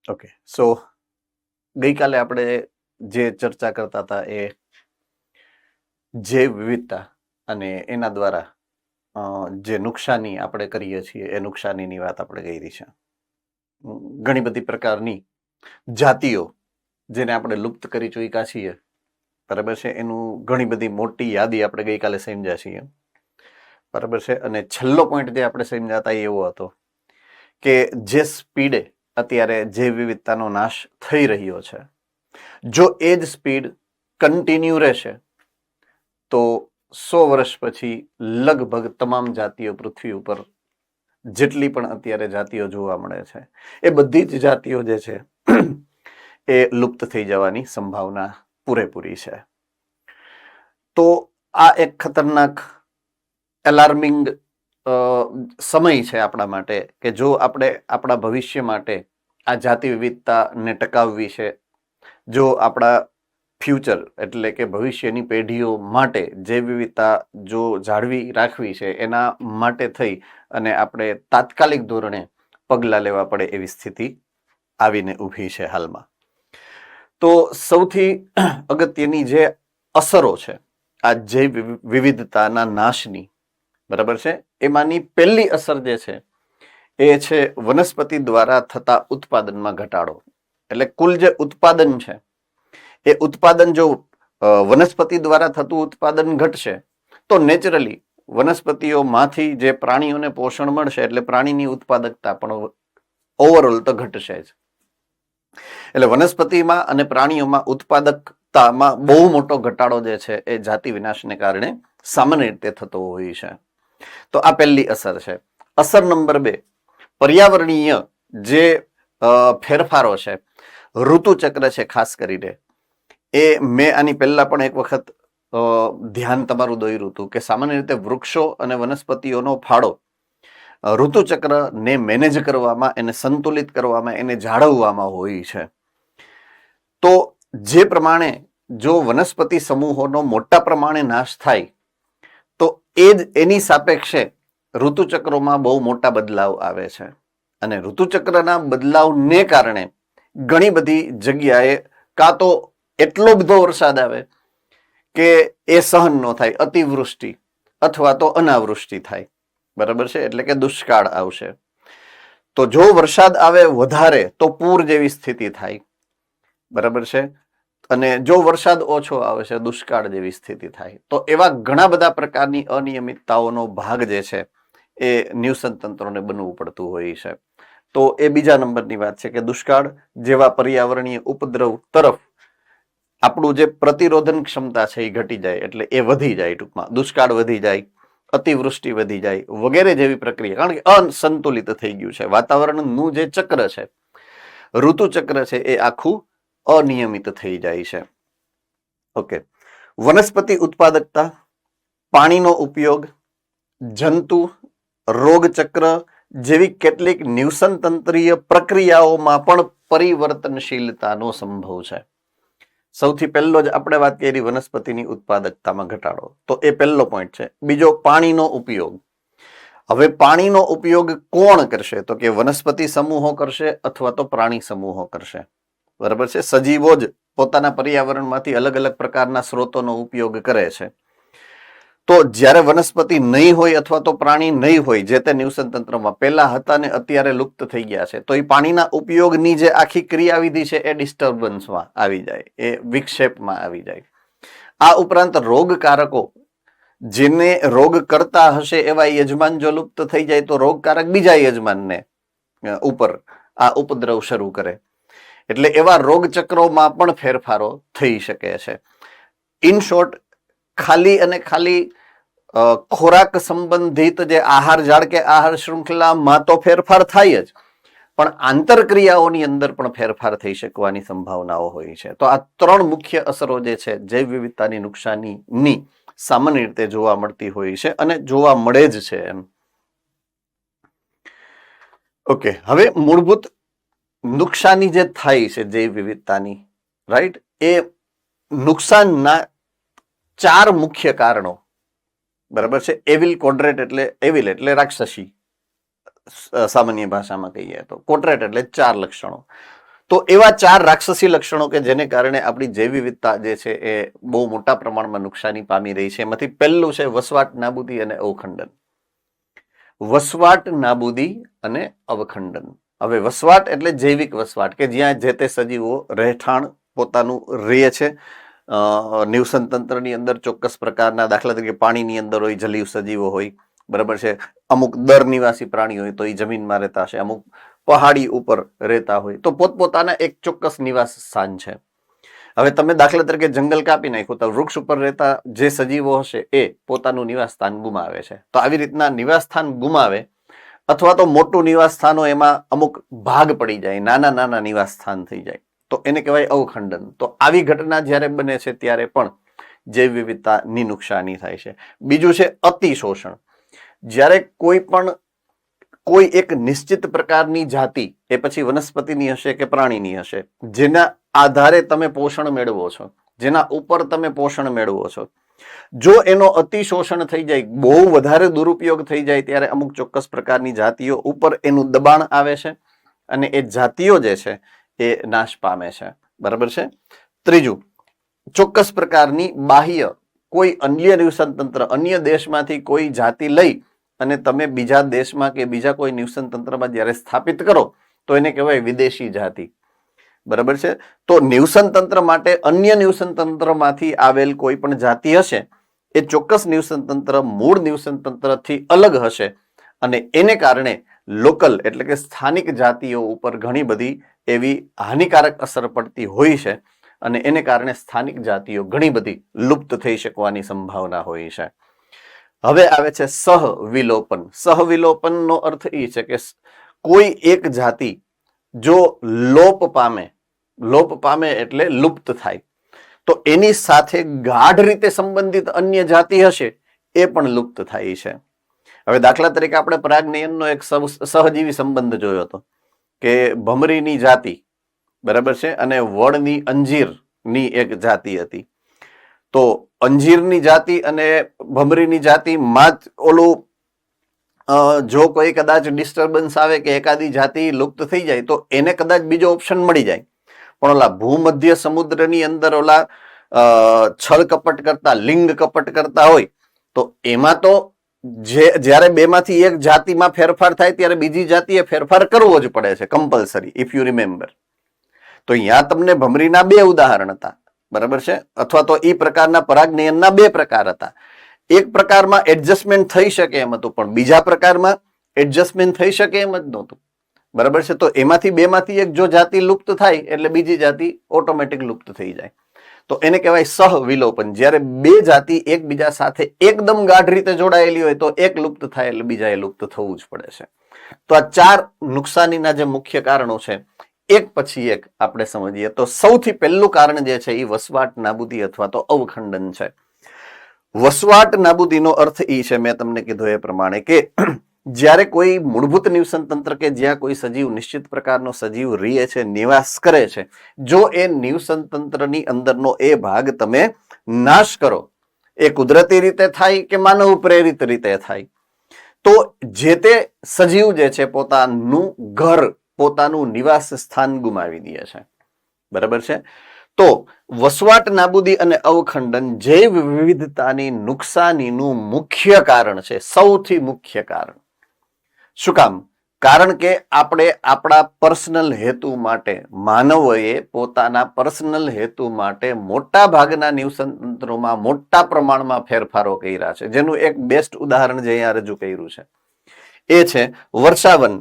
Okay, સો ગઈકાલે આપણે જે ચર્ચા કરતા હતા એ જૈવ વિવિધતા અને એના દ્વારા જે નુકસાની આપણે કરીએ છીએ એ નુકસાનીની વાત આપણે કરી છે. ઘણી બધી પ્રકારની જાતિઓ જેને આપણે લુપ્ત કરી ચૂક્યા છીએ, બરાબર છે, એનું ઘણી બધી મોટી યાદી આપણે ગઈકાલે સમજ્યા છીએ, બરાબર છે. અને છેલ્લો પોઈન્ટ જે આપણે સમજ્યા હતા એવો હતો કે જે સ્પીડે અત્યારે જૈવ વિવિધતાનો નાશ થઈ રહ્યો છે, જો એ જ સ્પીડ કન્ટિન્યુ રહેશે તો 100 વર્ષ પછી લગભગ તમામ જાતિઓ પૃથ્વી ઉપર જેટલી પણ અત્યારે જાતિઓ જોવા મળે છે એ બધી જ જાતિઓ જે છે એ લુપ્ત થઈ જવાની સંભાવના પૂરેપૂરી છે. તો આ એક ખતરનાક એલાર્મિંગ સમય છે આપણા માટે કે જો આપણે આપણા ભવિષ્ય માટે આ જાતિ વિવિધતાને ટકાવવી છે, જો આપણા ફ્યુચર એટલે કે ભવિષ્યની પેઢીઓ માટે જે વિવિધતા જો જાળવી રાખવી છે, એના માટે થઈ અને આપણે તાત્કાલિક ધોરણે પગલાં લેવા પડે એવી સ્થિતિ આવીને ઊભી છે હાલમાં. તો સૌથી અગત્યની જે અસરો છે આ જૈવ વિવિધતાના નાશની, બરાબર છે, એમાંની પહેલી અસર જે છે એ છે વનસ્પતિ દ્વારા થતા ઉત્પાદનમાં ઘટાડો. એટલે કુલ જે ઉત્પાદન છે એ ઉત્પાદન જો વનસ્પતિ દ્વારા થતું ઉત્પાદન ઘટશે તો નેચરલી વનસ્પતિઓમાંથી જે પ્રાણીઓને પોષણ મળશે એટલે પ્રાણીની ઉત્પાદકતા પણ ઓવરઓલ તો ઘટશે જ. એટલે વનસ્પતિમાં અને પ્રાણીઓમાં ઉત્પાદકતામાં બહુ મોટો ઘટાડો જે છે એ જાતિ વિનાશને કારણે સામાન્ય રીતે થતો હોય છે. તો આ પહેલી અસર છે. અસર નંબર 2, પર્યાવરણીય જે ફેરફારો છે, ઋતુચક્ર છે ખાસ કરીને, એ મેં આની પહેલા પણ એક વખત ધ્યાન તમારું દોર્યું હતું કે સામાન્ય રીતે વૃક્ષો અને વનસ્પતિઓનો ફાળો ઋતુચક્રને મેનેજ કરવામાં, એને સંતુલિત કરવામાં, એને જાળવવામાં હોય છે. તો જે પ્રમાણે જો વનસ્પતિ સમૂહોનો મોટા પ્રમાણે નાશ થાય તો એ જ એની સાપેક્ષે ઋતુચક્રોમાં બહુ મોટા બદલાવ આવે છે. અને ઋતુચક્રના બદલાવને કારણે ઘણી બધી જગ્યાએ કાં તો એટલો બધો વરસાદ આવે કે એ સહન ન થાય, અતિવૃષ્ટિ અથવા તો અનાવૃષ્ટિ થાય, બરાબર છે, એટલે કે દુષ્કાળ આવશે. તો જો વરસાદ આવે વધારે તો પૂર જેવી સ્થિતિ થાય, બરાબર છે, અને જો વરસાદ ઓછો આવે છે દુષ્કાળ જેવી સ્થિતિ થાય. તો એવા ઘણા બધા પ્રકારની અનિયમિતતાઓનો ભાગ જે છે એ નિવસન તંત્રોને બનવું પડતું હોય છે. તો એ બીજા નંબરની વાત છે કે દુષ્કાળ જેવા પર્યાવરણીય ઉપદ્રવ તરફ આપણું જે પ્રતિરોધન ક્ષમતા છે એ ઘટી જાય, એટલે એ વધી જાય, ટૂંકમાં દુષ્કાળ વધી જાય, અતિવૃષ્ટિ વધી જાય વગેરે જેવી પ્રક્રિયા, કારણ કે અસંતુલિત થઈ ગયું છે વાતાવરણનું જે ચક્ર છે, ઋતુચક્ર છે, એ આખું અનિયમિત થઈ જાય છે. ઓકે, વનસ્પતિ ઉત્પાદકતા, પાણીનો ઉપયોગ, જંતુ રોગચક્ર જેવી કેટલીક નિવસન તંત્રીય પ્રક્રિયાઓમાં પણ પરિવર્તનશીલતાનો સંભવ છે. સૌથી પહેલો જ આપણે વાત કરી વનસ્પતિની ઉત્પાદકતામાં ઘટાડો, તો એ પહેલો પોઈન્ટ છે. બીજો, પાણીનો ઉપયોગ. હવે પાણીનો ઉપયોગ કોણ કરશે? તો કે વનસ્પતિ સમૂહો કરશે અથવા તો પ્રાણી સમૂહો કરશે, બરાબર છે. સજીવો જ પોતાના પર્યાવરણમાંથી અલગ અલગ પ્રકારના સ્ત્રોતોનો ઉપયોગ કરે છે. તો જ્યારે વનસ્પતિ નહીં હોય અથવા તો પ્રાણી નહીં હોય જે તે નિવસન તંત્રમાં પહેલા હતા ને અત્યારે લુપ્ત થઈ ગયા છે, તો એ પાણીના ઉપયોગની જે આખી ક્રિયાવિધિ છે એ ડિસ્ટર્બન્સમાં આવી જાય, એ વિક્ષેપમાં આવી જાય. આ ઉપરાંત રોગકારકો, જેને રોગ કરતા હશે એવા યજમાન જો લુપ્ત થઈ જાય તો રોગકારક બીજા યજમાનને ઉપર આ ઉપદ્રવ શરૂ કરે, એટલે એવા રોગચક્રોમાં પણ ફેરફારો થઈ શકે છે. ઇન શોર્ટ, ખાલી અને ખાલી ખોરાક સંબંધિત જે આહાર ઝાડ કે આહાર શૃંખલામાં તો ફેરફાર થાય જ, પણ આંતરક્રિયાઓની અંદર પણ ફેરફાર થઈ શકવાની સંભાવનાઓ હોય છે. તો આ 3 મુખ્ય અસરો જે છે જૈવ વિવિધતાની નુકસાનીની સામાન્ય રીતે જોવા મળતી હોય છે અને જોવા મળે જ છે એમ. ઓકે, હવે મૂળભૂત નુકસાની જે થાય છે જૈવ વિવિધતાની, રાઈટ, એ નુકસાનના 4 મુખ્ય કારણો, બરાબર છે. એવિલ કોડ્રેટ એટલે રાક્ષસી, સામાન્ય ભાષામાં કહીએ તો કોડ્રેટ એટલે 4 લક્ષણો. તો એવા 4 રાક્ષસી લક્ષણો કે જેને કારણે આપણી જૈવ વિવિધતા જે છે એ બહુ મોટા પ્રમાણમાં નુકસાની પામી રહી છે. એમાંથી પહેલું છે વસવાટ, નાબૂદી અને અવખંડન. વસવાટ, નાબૂદી અને અવખંડન. હવે વસવાટ એટલે જૈવિક વસવાટ કે જ્યાં જે તે સજીવો રહેઠાણ પોતાનું રહે છે. નિવસન તંત્રની અંદર ચોક્કસ પ્રકારના, દાખલા તરીકે પાણીની અંદર હોય, જલીય સજીવો હોય, બરાબર છે. અમુક દર નિવાસી પ્રાણી હોય તો એ જમીનમાં રહેતા હશે, અમુક પહાડી ઉપર રહેતા હોય, તો પોતપોતાના એક ચોક્કસ નિવાસ સ્થાન છે. હવે તમે દાખલા તરીકે જંગલ કાપી નાખ્યું તો વૃક્ષ ઉપર રહેતા જે સજીવો હશે એ પોતાનું નિવાસ સ્થાન ગુમાવે છે. તો આવી રીતના નિવાસ સ્થાન ગુમાવે અથવા તો મોટું નિવાસ સ્થાન હોય એમાં અમુક ભાગ પડી જાય, નાના નાના નિવાસ સ્થાન થઈ જાય, તો એને કહેવાય અવખંડન. તો આવી ઘટના જ્યારે બને છે ત્યારે પણ જૈવ વિવિધતાની નુકસાની થાય છે. બીજું છે અતિશોષણ. જ્યારે કોઈ એક નિશ્ચિત પ્રકારની જાતિ, એ પછી વનસ્પતિની હશે કે પ્રાણીની હશે, જેના આધારે તમે પોષણ મેળવો છો, જેના ઉપર તમે પોષણ મેળવો છો, જો એનો અતિશોષણ થઈ જાય, બહુ વધારે દુરુપયોગ થઈ જાય, ત્યારે અમુક ચોક્કસ પ્રકારની જાતિઓ ઉપર એનું દબાણ આવે છે અને એ જાતિઓ જે છે એ નાશ પામે છે. બરાબર છે. ત્રીજું, ચોક્કસ પ્રકારની બાહ્ય કોઈ અન્ય નિવસન તંત્ર, અન્ય દેશમાંથી કોઈ જાતિ લઈ અને તમે બીજા દેશમાં કે બીજા કોઈ નિવસન તંત્રમાં જ્યારે સ્થાપિત કરો તો એને કહેવાય વિદેશી જાતિ. બરાબર છે. તો નિવસન તંત્ર માટે અન્ય નિવસન તંત્રમાંથી આવેલ કોઈ પણ જાતિ હશે એ ચોક્કસ નિવસન તંત્ર મૂળ નિવસન તંત્રથી અલગ હશે અને એને કારણે લોકલ એટલે કે સ્થાનિક જાતિઓ ઉપર ઘણી બધી એવી હાનિકારક અસર પડતી હોય છે અને એને કારણે સ્થાનિક જાતિઓ ઘણી બધી લુપ્ત થઈ શકવાની સંભાવના હોય છે. હવે આવે છે સહવિલોપન. સહવિલોપનનો અર્થ એ છે કે કોઈ એક જાતિ જો લોપ પામે એટલે લુપ્ત થાય, તો એની સાથે ગાઢ રીતે સંબંધિત અન્ય જાતિ હશે એ પણ લુપ્ત થાય છે. હવે દાખલા તરીકે આપણે પરાગનયનનો એક સહજીવી સંબંધ જોયો હતો કે ભમરીની જાતિ, બરાબર છે, અને વડની અંજીરની એક જાતિ હતી. તો અંજીરની જાતિ અને ભમરીની જાતિમાં જ ઓલું જો કોઈ કદાચ ડિસ્ટર્બન્સ આવે કે એકાદી જાતિ લુપ્ત થઈ જાય તો એને કદાચ બીજો ઓપ્શન મળી જાય. પણ ઓલા ભૂમધ્ય સમુદ્રની અંદર ઓલા છળ કપટ કરતા, લિંગ કપટ કરતા હોય તો એમાં તો જ્યારે બેમાંથી એક જાતિમાં ફેરફાર થાય ત્યારે બીજી જાતિએ ફેરફાર કરવો જ પડે છે, કમ્પલસરી, ઇફ યુ રિમેમ્બર. તો અહીંયા તમને ભમરીના 2 ઉદાહરણ હતા, બરાબર છે, અથવા તો એ પ્રકારના પરાગનયનના 2 પ્રકાર હતા. એક પ્રકારમાં એડજસ્ટમેન્ટ થઈ શકે એમ હતું, પણ બીજા પ્રકારમાં એડજસ્ટમેન્ટ થઈ શકે એમ જ નહોતું. બરાબર છે. તો એમાંથી 2માંથી એક જો જાતિ લુપ્ત થાય એટલે બીજી જાતિ ઓટોમેટિક લુપ્ત થઈ જાય. તો એને કહેવાય સહવિલોપન. જ્યારે 2 જાતિ એકબીજા સાથે એકદમ ગાઢ રીતે જોડાયેલી હોય તો એક લુપ્ત થાય એટલે બીજા એ લુપ્ત થવું જ પડે છે. તો આ 4 નુકસાનીના જે મુખ્ય કારણો છે એક પછી એક આપણે સમજીએ. તો સૌથી પહેલું કારણ જે છે એ વસવાટ, નાબૂદી અથવા તો અવખંડન છે. વસવાટ નાબૂદીનો અર્થ એ છે, મેં તમને કીધું એ પ્રમાણે, કે જ્યારે કોઈ મૂળભૂત નિવસન તંત્ર કે જ્યાં કોઈ સજીવ, નિશ્ચિત પ્રકારનો સજીવ રહે છે, નિવાસ કરે છે, જો એ નિવસન તંત્રની અંદરનો એ ભાગ તમે નાશ કરો, એ કુદરતી રીતે થાય કે માનવ પ્રેરિત રીતે થાય, તો જે તે સજીવ જે છે પોતાનું ઘર, પોતાનું નિવાસ સ્થાન ગુમાવી દે છે. બરાબર છે. તો વસવાટ, નાબૂદી અને અવખંડન જૈવ વિવિધતાની નુકસાનીનું મુખ્ય કારણ છે, સૌથી મુખ્ય કારણ. શું કામ? કારણ કે આપણે આપણા પર્સનલ હેતુ માટે, માનવોએ પોતાના પર્સનલ હેતુ માટે મોટા ભાગના નિવસન તંત્રોમાં મોટા પ્રમાણમાં ફેરફારો કર્યા છે. જેનું એક બેસ્ટ ઉદાહરણ જે અહીંયા રજૂ કર્યું છે એ છે વર્ષાવન.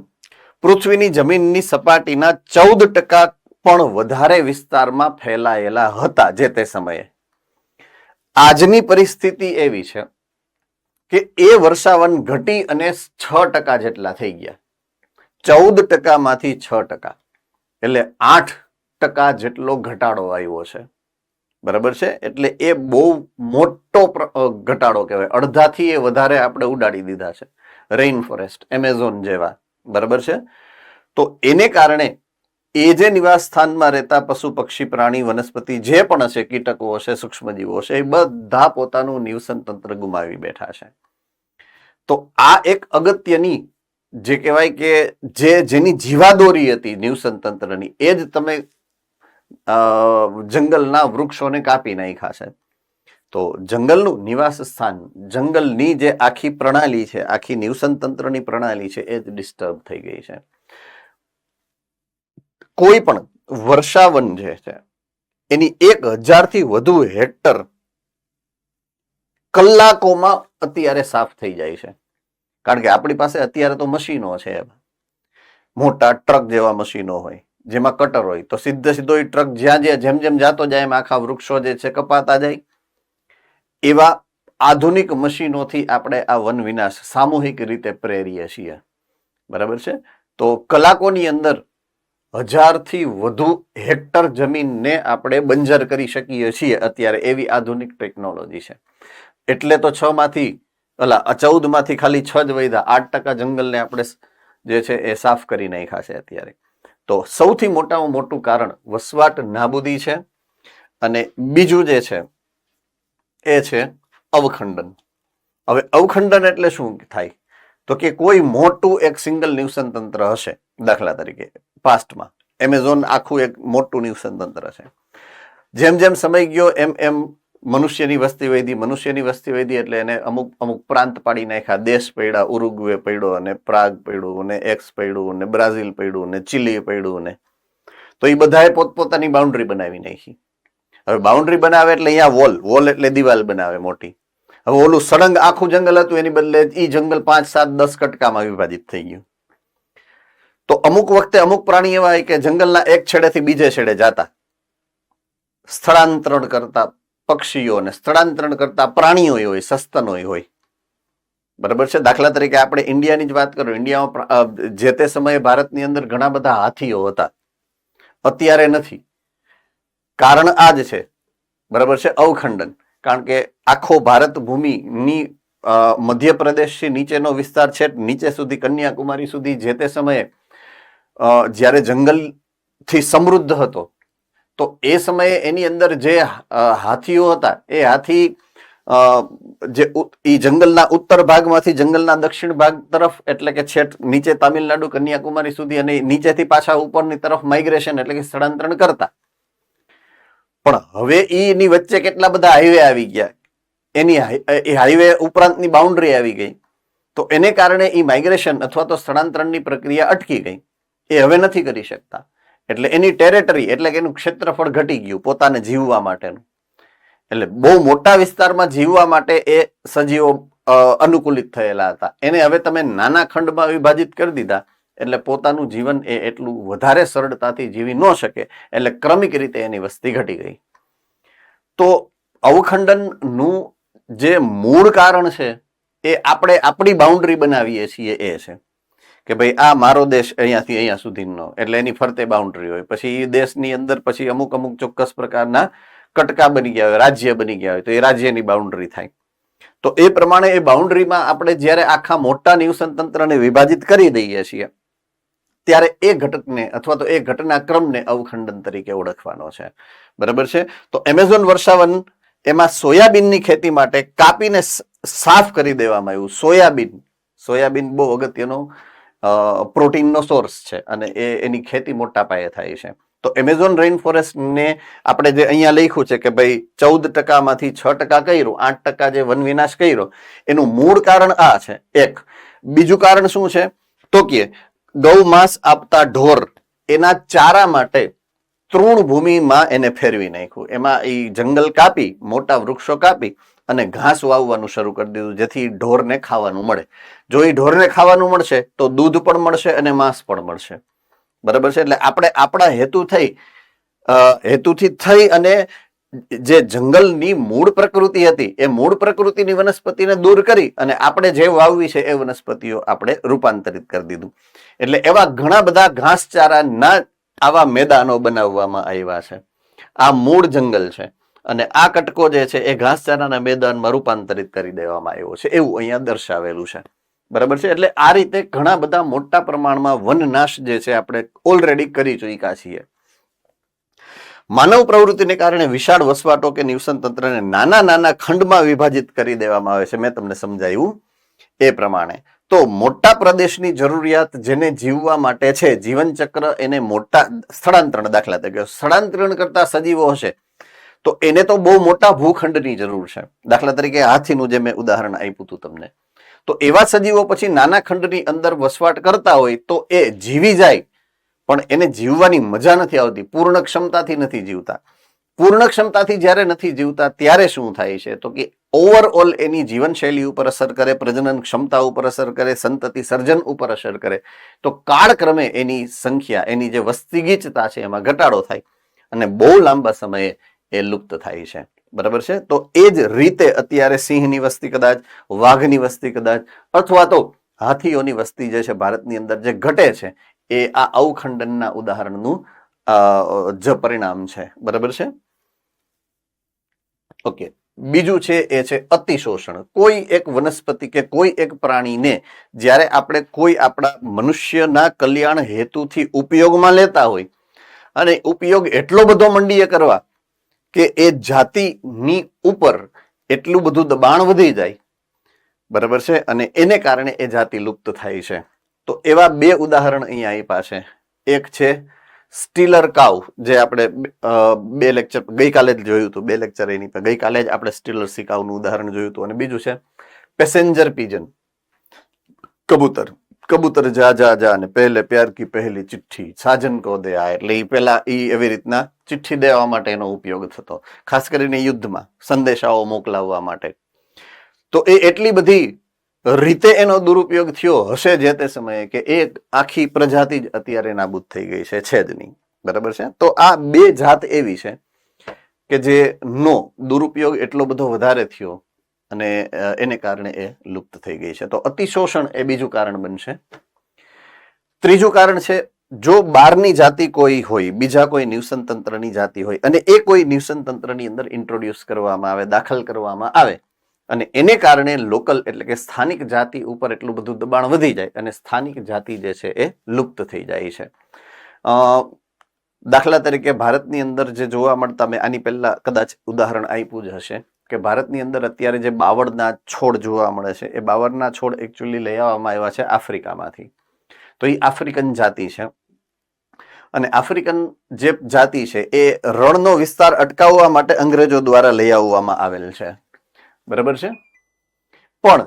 પૃથ્વીની જમીનની સપાટીના 14% પણ વધારે વિસ્તારમાં ફેલાયેલા હતા જે તે સમયે. આજની પરિસ્થિતિ એવી છે કે એ વર્ષાવન ઘટી અને 6% જેટલા થઈ ગયા. 14%માંથી 6%, એટલે 8% જેટલો ઘટાડો આવ્યો છે. બરાબર છે. એટલે એ બહુ મોટો ઘટાડો કહેવાય. અડધાથી એ વધારે આપણે ઉડાડી દીધા છે રેઇન ફોરેસ્ટ, એમેઝોન જેવા. બરાબર છે. તો એને કારણે એ જે નિવાસ સ્થાનમાં રહેતા પશુ, પક્ષી, પ્રાણી, વનસ્પતિ જે પણ હશે, કીટકો હશે, સૂક્ષ્મજીવો હશે, એ બધા પોતાનું નિવસન તંત્ર ગુમાવી બેઠા છે. તો આ એક અગત્યની જે કહેવાય કે જેની જીવાદોરી હતી નિવસન તંત્રની, એ જ તમે જંગલના વૃક્ષોને કાપી નાખ્યા છે. તો જંગલનું નિવાસ સ્થાન, જંગલની જે આખી પ્રણાલી છે, આખી નિવસન તંત્રની પ્રણાલી છે, એ જ ડિસ્ટર્બ થઈ ગઈ છે. કોઈ પણ વર્ષાવન જે છે એની 1000 થી વધુ હેક્ટર કલાકોમાં અત્યારે સાફ થઈ જાય છે. કારણ કે આપણી પાસે અત્યારે તો મશીનો છે, મોટા ટ્રક જેવા મશીનો હોય, જેમાં કટર હોય, તો સીધો એ ટ્રક જેમ જેમ જાતો જાય એમ આખા વૃક્ષો જે છે કપાતા જાય. એવા આધુનિક મશીનોથી આપણે આ વન વિનાશ સામૂહિક રીતે પ્રેરીએ છીએ. બરાબર છે. તો કલાકોની અંદર 1000 થી વધુ હેક્ટર જમીનને આપણે બંજર કરી શકીએ છીએ અત્યારે, એવી આધુનિક ટેકનોલોજી છે. એટલે તો 14 માંથી ખાલી 6 જ વધ્યા, 8% જંગલને આપણે જે છે એ સાફ કરી નાખ્યા છે અત્યારે. તો સૌથી મોટામાં મોટું કારણ વસવાટ નાબૂદી છે. અને બીજું જે છે એ છે અવખંડન. હવે અવખંડન એટલે શું થાય? તો કે કોઈ મોટું એક સિંગલ નિવસન તંત્ર હશે, દાખલા તરીકે પાસ્ટમાં એમેઝોન આખું એક મોટું નિવસન તંત્ર છે. જેમ જેમ સમય ગયો એમ મનુષ્યની વસ્તી વધી એટલે એને અમુક પ્રાંત પાડી નાખ્યા, દેશ પડ્યા, ઉરુગ્વે પડ્યો, અને પ્રાગ પડ્યું, ને એક્સ પડ્યું, ને બ્રાઝિલ પડ્યું, ને ચીલી પડ્યું, ને તો એ બધાએ પોતપોતાની બાઉન્ડ્રી બનાવી નાખી. હવે બાઉન્ડ્રી બનાવે એટલે અહીંયા વોલ એટલે દિવાલ બનાવે મોટી. હવે ઓલું સળંગ આખું જંગલ હતું, એની બદલે ઈ જંગલ 5, 7, 10 કટકામાં વિભાજિત થઈ ગયું. તો અમુક વખતે અમુક પ્રાણી એવા હોય કે જંગલના એક છેડેથી બીજે છેડે જાતા, સ્થળાંતરણ કરતા પક્ષીઓ અને સ્થળાંતરણ કરતા પ્રાણીઓ હોય, સસ્તનો હોય. બરાબર છે. દાખલા તરીકે આપણે ઇન્ડિયાની જ વાત કરો, ઇન્ડિયામાં જે તે સમયે ભારતની અંદર ઘણા બધા હાથીઓ હતા, અત્યારે નથી. કારણ આ જ છે. બરાબર છે, અવખંડન. કારણ કે આખો ભારત ભૂમિની મધ્યપ્રદેશથી નીચેનો વિસ્તાર છે, નીચે સુધી કન્યાકુમારી સુધી જે તે સમયે જ્યારે જંગલથી સમૃદ્ધ હતો, તો એ સમયે એની અંદર જે હાથીઓ હતા, એ હાથી જે જંગલના ઉત્તર ભાગમાંથી જંગલના દક્ષિણ ભાગ તરફ, એટલે કે છેટ નીચે તામિલનાડુ કન્યાકુમારી સુધી, અને નીચેથી પાછા ઉપરની તરફ માઇગ્રેશન એટલે કે સ્થળાંતરણ કરતા. પણ હવે એની વચ્ચે કેટલા બધા હાઈવે આવી ગયા, એની હાઈવે ઉપરાંતની બાઉન્ડ્રી આવી ગઈ, તો એને કારણે એ માઇગ્રેશન અથવા તો સ્થળાંતરણની પ્રક્રિયા અટકી ગઈ. એ હવે નથી કરી શકતા. એટલે એની ટેરેટરી એટલે કે એનું ક્ષેત્રફળ ઘટી ગયું પોતાને જીવવા માટેનું. એટલે બહુ મોટા વિસ્તારમાં જીવવા માટે એ સજીવો અનુકૂલિત થયેલા હતા. એને હવે તમે નાના ખંડમાં વિભાજિત કરી દીધા, એટલે પોતાનું જીવન એ એટલું વધારે સરળતાથી જીવી ન શકે, એટલે ક્રમિક રીતે એની વસ્તી ઘટી ગઈ. તો અવખંડનનું જે મૂળ કારણ છે એ આપણે આપણી બાઉન્ડ્રી બનાવીએ છીએ એ છે કે ભાઈ આ મારો દેશ અહીંયાથી અહીંયા સુધીનો, એટલે એની ફરતે બાઉન્ડ્રી હોય. પછી એ દેશની અંદર પછી અમુક ચોક્કસ પ્રકારના કટકા બની ગયા હોય, રાજ્ય બની ગયા હોય, તો એ રાજ્યની બાઉન્ડ્રી થાય. તો એ પ્રમાણે એ બાઉન્ડ્રીમાં આપણે જ્યારે આખા મોટા નિવસન તંત્રને વિભાજિત કરી દઈએ છીએ, ત્યારે એ ઘટકને અથવા તો એ ઘટનાક્રમને અવખંડન તરીકે ઓળખવાનો છે. બરાબર છે. તો એમેઝોન વર્ષાવન એમાં સોયાબીનની ખેતી માટે કાપીને સાફ કરી દેવામાં આવ્યું. સોયાબીન બહુ અગત્યનો પ્રોટીનનો સોર્સ છે, અને એની ખેતી મોટા પાયે થાય છે. તો એમેઝોન રેઇન ફોરેસ્ટને આપણે જે અહીંયા લખ્યું છે કે ભાઈ 14% માંથી 6% કર્યું, 8% જે વન વિનાશ કર્યો, એનું મૂળ કારણ આ છે એક. બીજું કારણ શું છે? તો કે ગૌ માંસ આપતા ઢોર એના ચારા માટે તૃણભૂમિમાં એને ફેરવી નાખ્યું. એમાં એ જંગલ કાપી, મોટા વૃક્ષો કાપી અને ઘાસ વાવવાનું શરૂ કરી દીધું, જેથી ઢોરને ખાવાનું મળે. જો એ ઢોરને ખાવાનું મળશે તો દૂધ પણ મળશે અને માંસ પણ મળશે. બરાબર છે. એટલે આપણે આપણા હેતુથી થઈ અને જે જંગલની મૂળ પ્રકૃતિ હતી, એ મૂળ પ્રકૃતિની વનસ્પતિને દૂર કરી અને આપણે જે વાવવી છે એ વનસ્પતિઓ આપણે રૂપાંતરિત કરી દીધું. એટલે એવા ઘણા બધા ઘાસચારાના આવા મેદાનો બનાવવામાં આવ્યા છે. આ મૂળ જંગલ છે, અને આ કટકો જે છે એ ઘાસચારાના મેદાનમાં રૂપાંતરિત કરી દેવામાં આવ્યો છે, એવું અહીંયા દર્શાવેલું છે. બરાબર છે. એટલે આ રીતે ઘણા બધા મોટા પ્રમાણમાં વનનાશ જે છે આપણે ઓલરેડી કરી ચૂક્યા છીએ. માનવ પ્રવૃત્તિને કારણે વિશાળ વસવાટો કે નિવસન તંત્રને નાના નાના ખંડમાં વિભાજિત કરી દેવામાં આવે છે. મેં તમને સમજાવ્યું એ પ્રમાણે. તો મોટા પ્રદેશની જરૂરિયાત જેને જીવવા માટે છે, જીવનચક્ર એને મોટા સ્થળાંતરણ, દાખલા તરીકે સ્થળાંતરણ કરતા સજીવો હશે તો એને તો બહુ મોટા ભૂખંડની જરૂર છે. દાખલા તરીકે હાથીનું જે મેં ઉદાહરણ આપ્યું હતું તમને, તો એવા સજીવો પછી નાના ખંડની અંદર વસવાટ કરતા હોય તો એ જીવી જાય, પણ એને જીવવાની મજા નથી આવતી, પૂર્ણ ક્ષમતાથી નથી જીવતા. પૂર્ણ ક્ષમતાથી જ્યારે નથી જીવતા ત્યારે શું થાય છે તો કે ઓવરઓલ એની જીવનશૈલી ઉપર અસર કરે, પ્રજનન ક્ષમતા ઉપર અસર કરે, સંતતિ સર્જન ઉપર અસર કરે. તો કાળક્રમે એની સંખ્યા, એની જે વસ્તીગીચતા છે એમાં ઘટાડો થાય અને બહુ લાંબા સમયે એ લુપ્ત થાય છે. બરાબર છે. તો એ જ રીતે અત્યારે સિંહની વસ્તી કદાચ, વાઘની વસ્તી કદાચ, અથવા તો હાથીઓની વસ્તી જે છે ભારતની અંદર જે ઘટે છે એ આ અવખંડનના ઉદાહરણનું જ પરિણામ છે. બરાબર છે. ઓકે, બીજું છે એ છે અતિશોષણ. કોઈ એક વનસ્પતિ કે કોઈ એક પ્રાણીને જ્યારે આપણે કોઈ આપણા મનુષ્યના કલ્યાણ હેતુથી ઉપયોગમાં લેતા હોય અને ઉપયોગ એટલો બધો મંડીએ કરવા કે એ જાતિની ઉપર એટલું બધું દબાણ વધી જાય, બરાબર છે, અને એને કારણે એ જાતિ લુપ્ત થાય છે. તો એવા બે ઉદાહરણ અહીંયા આપ્યા છે. એક છે સ્ટીલર કાઉ, જે આપણે બે લેક્ચર ગઈકાલે જ જોયું હતું, બે લેક્ચર એની પર ગઈકાલે જ આપણે સ્ટીલર સી કાઉનું ઉદાહરણ જોયું હતું. અને બીજું છે પેસેન્જર પીજન, કબૂતર. કબૂતર જા જા જા ને પહેલે પ્યાર કી પહેલી ચિઠ્ઠી સાજન કો દે આ, એટલે એ પેલા એવી રીતના ચિઠ્ઠી દેવા માટે એનો ઉપયોગ થતો, ખાસ કરીને યુદ્ધમાં સંદેશાઓ મોકલાવવા માટે. તો એ એટલી બધી રીતે એનો દુરુપયોગ થયો હશે જે તે સમયે કે એ આખી પ્રજાતિ જ અત્યારે નાબૂદ થઈ ગઈ છે જ નહીં. બરાબર છે. તો આ બે જાત એવી છે કે જેનો દુરુપયોગ એટલો બધો વધારે થયો અને એને કારણે એ લુપ્ત થઈ ગઈ છે. તો અતિશોષણ એ બીજું કારણ બનશે. ત્રીજું કારણ છે, જો બહારની જાતિ કોઈ હોય, બીજા કોઈ નિવસન તંત્રની જાતિ હોય અને એ કોઈ નિવસન તંત્રની અંદર ઇન્ટ્રોડ્યુસ કરવામાં આવે, દાખલ કરવામાં આવે અને એને કારણે લોકલ એટલે કે સ્થાનિક જાતિ ઉપર એટલું બધું દબાણ વધી જાય અને સ્થાનિક જાતિ જે છે એ લુપ્ત થઈ જાય છે. દાખલા તરીકે ભારતની અંદર જે જોવા મળતા, મેં આની પહેલા કદાચ ઉદાહરણ આપ્યું જ હશે કે ભારતની અંદર અત્યારે જે બાવળના છોડ જોવા મળે છે, એ બાવળના છોડ એકચ્યુઅલી લઈ આવવામાં આવ્યા છે આફ્રિકામાંથી. તો એ આફ્રિકન જાતિ છે અને આફ્રિકન જે જાતિ છે એ રણનો વિસ્તાર અટકાવવા માટે અંગ્રેજો દ્વારા લઈ આવવામાં આવેલ છે. બરાબર છે. પણ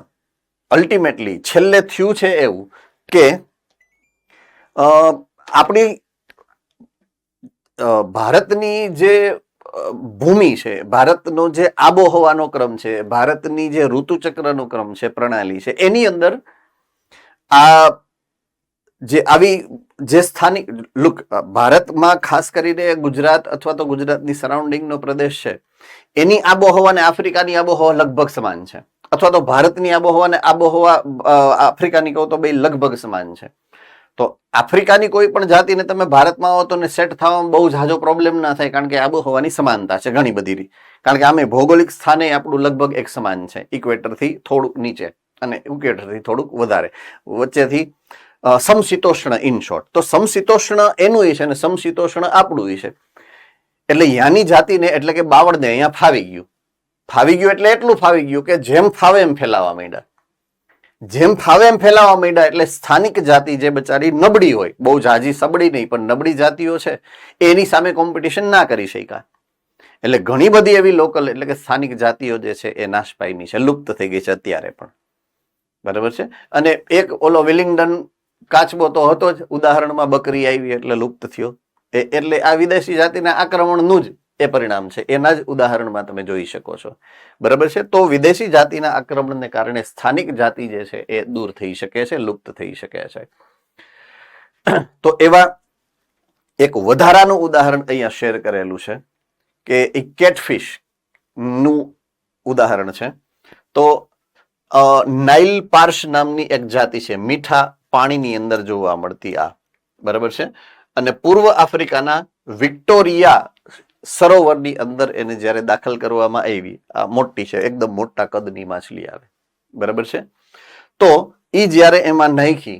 અલ્ટિમેટલી છેલ્લે થયું છે એવું કે આપણી ભારતની જે ભૂમિ છે, ભારતનો જે આબોહવાનો ક્રમ છે, ભારતની જે ઋતુચક્રનો ક્રમ છે, પ્રણાલી છે, એની અંદર આ જે આવી જે સ્થાનિક લુક, ભારતમાં ખાસ કરીને ગુજરાત અથવા તો ગુજરાતની સરાઉન્ડિંગનો પ્રદેશ છે, એની આબોહવા અને આફ્રિકાની આબોહવા લગભગ સમાન છે, અથવા તો ભારતની આબોહવા અને આબોહવા આફ્રિકાની કહો તો બે લગભગ સમાન છે. તો આફ્રિકાની કોઈ પણ જાતિને તમે ભારતમાં આવો તો સેટ થવામાં બહુ જાજો પ્રોબ્લેમ ના થાય, કારણ કે આબોહવાની સમાનતા છે ઘણી બધી. કારણ કે આમે ભૌગોલિક સ્થાને આપણું લગભગ એક સમાન છે, ઇક્વેટરથી થોડુંક નીચે અને ઇક્વેટરથી થોડુંક વધારે, વચ્ચેથી સમશીતોષ્ણ ઇન શોર્ટ. તો સમશીતોષ્ણ એનું છે અને સમશીતોષ્ણ આપણું છે. એટલે યાની જાતિને એટલે કે બાવળને અહીંયા ફાવી ગયું. ફાવી ગયું એટલે એટલું ફાવી ગયું કે જેમ ફાવે એમ ફેલાવા માંડ્યા. જેમ ફાવે એમ ફેલાવા માંડ્યા એટલે સ્થાનિક જાતિ જે બચારી નબળી હોય, બહુ જાજી સબળી નહીં પણ નબળી જાતિઓ છે, એની સામે કોમ્પિટિશન ના કરી શક્યા. એટલે ઘણી બધી એવી લોકલ એટલે કે સ્થાનિક જાતિઓ જે છે એ નાશ પામી છે, લુપ્ત થઈ ગઈ છે અત્યારે પણ. બરાબર છે. અને એક ઓલો વિલિંગડન કાચબો તો હતો જ, ઉદાહરણમાં બકરી આવી એટલે લુપ્ત થયો. એટલે આ વિદેશી જાતિના આક્રમણનું જ એ પરિણામ છે, એના જ ઉદાહરણમાં તમે જોઈ શકો છો. બરાબર છે. તો વિદેશી જાતિના આક્રમણને કારણે સ્થાનિક જાતિ જે છે એ દૂર થઈ શકે છે, લુપ્ત થઈ શકે છે. તો એવા એક વધારાનું ઉદાહરણ અહીંયા શેર કરેલું છે કે એ કેટફિશ નું ઉદાહરણ છે. તો નાઇલ પાર્શ નામની એક જાતિ છે, મીઠા પાણીની અંદર જોવા મળતી આ. બરાબર છે. અને પૂર્વ આફ્રિકાના વિક્ટોરિયા સરોવરની અંદર એને જ્યારે દાખલ કરવામાં આવી, આ મોટી છે, એકદમ મોટા કદની માછલી આવે. બરાબર છે. તો એ જ્યારે એમાં નાખી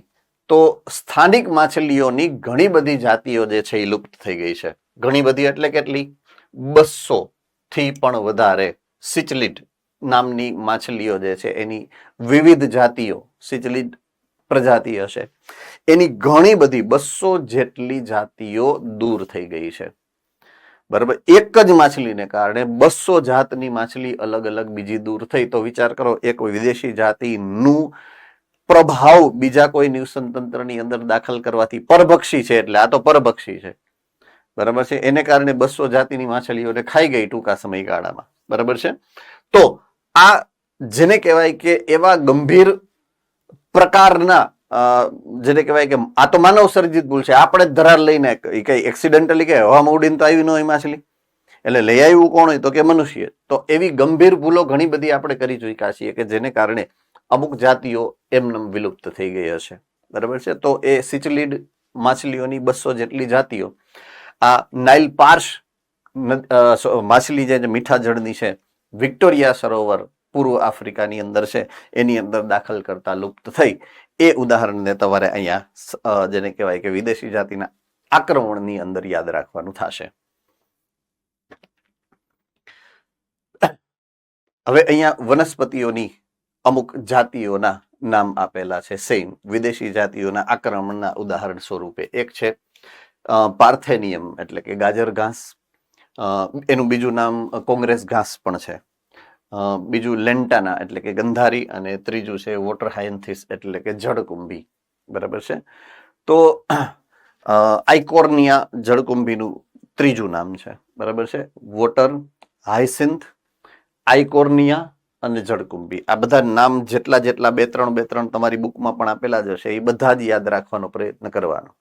તો સ્થાનિક માછલીઓની ઘણી બધી જાતિઓ જે છે એ લુપ્ત થઈ ગઈ છે. ઘણી બધી એટલે કેટલી? 200 થી પણ વધારે સિચલિડ નામની માછલીઓ જે છે એની વિવિધ જાતિઓ, સિચલિડ પ્રજાતિ હશે એની ઘણી બધી 200 જેટલી જાતિઓ દૂર થઈ ગઈ છે. બરાબર, એક જ માછલીને કારણે 200 જાતની માછલી અલગ અલગ બીજી દૂર થઈ. તો વિચાર કરો, એક વિદેશી જાતિનું પ્રભાવ બીજા કોઈ નિવસન તંત્રની અંદર દાખલ કરવાથી, પરભક્ષી છે એટલે આ તો પરભક્ષી છે, બરાબર છે, એને કારણે 200 જાતિની માછલીઓને ખાઈ ગઈ ટૂંકા સમયગાળામાં, બરાબર છે. તો આ જેને કહેવાય કે એવા ગંભીર પ્રકારના જેને કહેવાય કે આ તો માનવ સર્જિત ભૂલ છે. આપણે જ ધરાર લઈને કઈ એક્સિડેન્ટલી કે હવામાં ઉડીને તો આવી ન હોય માછલી, એટલે લઈ આવ્યું કોણ હોય તો કે મનુષ્ય. તો એવી ગંભીર ભૂલો ઘણી બધી આપણે કરી ચૂક્યા છીએ કે જેને કારણે અમુક જાતિઓ એમનેમ વિલુપ્ત થઈ ગઈ હશે, બરાબર છે. તો એ સિચલિડ માછલીઓની 200 જેટલી જાતિઓ આ નાઇલ પાર્શ માછલી જે મીઠા જળની છે, વિક્ટોરિયા સરોવર પૂર્વ આફ્રિકાની અંદર છે, એની અંદર દાખલ કરતા લુપ્ત થઈ. એ ઉદાહરણને તમારે અહીંયા જેને કહેવાય કે વિદેશી જાતિના આક્રમણની અંદર યાદ રાખવાનું થશે. હવે અહીંયા વનસ્પતિઓની અમુક જાતિઓના નામ આપેલા છે સેમ વિદેશી જાતિઓના આક્રમણના ઉદાહરણ સ્વરૂપે. એક છે પાર્થેનિયમ એટલે કે ગાજર ઘાસ, એનું બીજું નામ કોંગ્રેસ ઘાસ પણ છે, બીજું લેન્ટાના એટલે કે ગંધારી, અને ત્રીજું છે વોટર હાયન્થિસ એટલે કે જળકુંભી, બરાબર છે. તો આઇકોર્નિયા જળકુંભીનું ત્રીજું નામ છે, બરાબર છે. વોટર હાયસિન્થ, આઇકોર્નિયા અને જળકુંભી, આ બધા નામ જેટલા જેટલા બે ત્રણ તમારી બુકમાં પણ આપેલા જ હશે, એ બધા જ યાદ રાખવાનો પ્રયત્ન કરવાનો,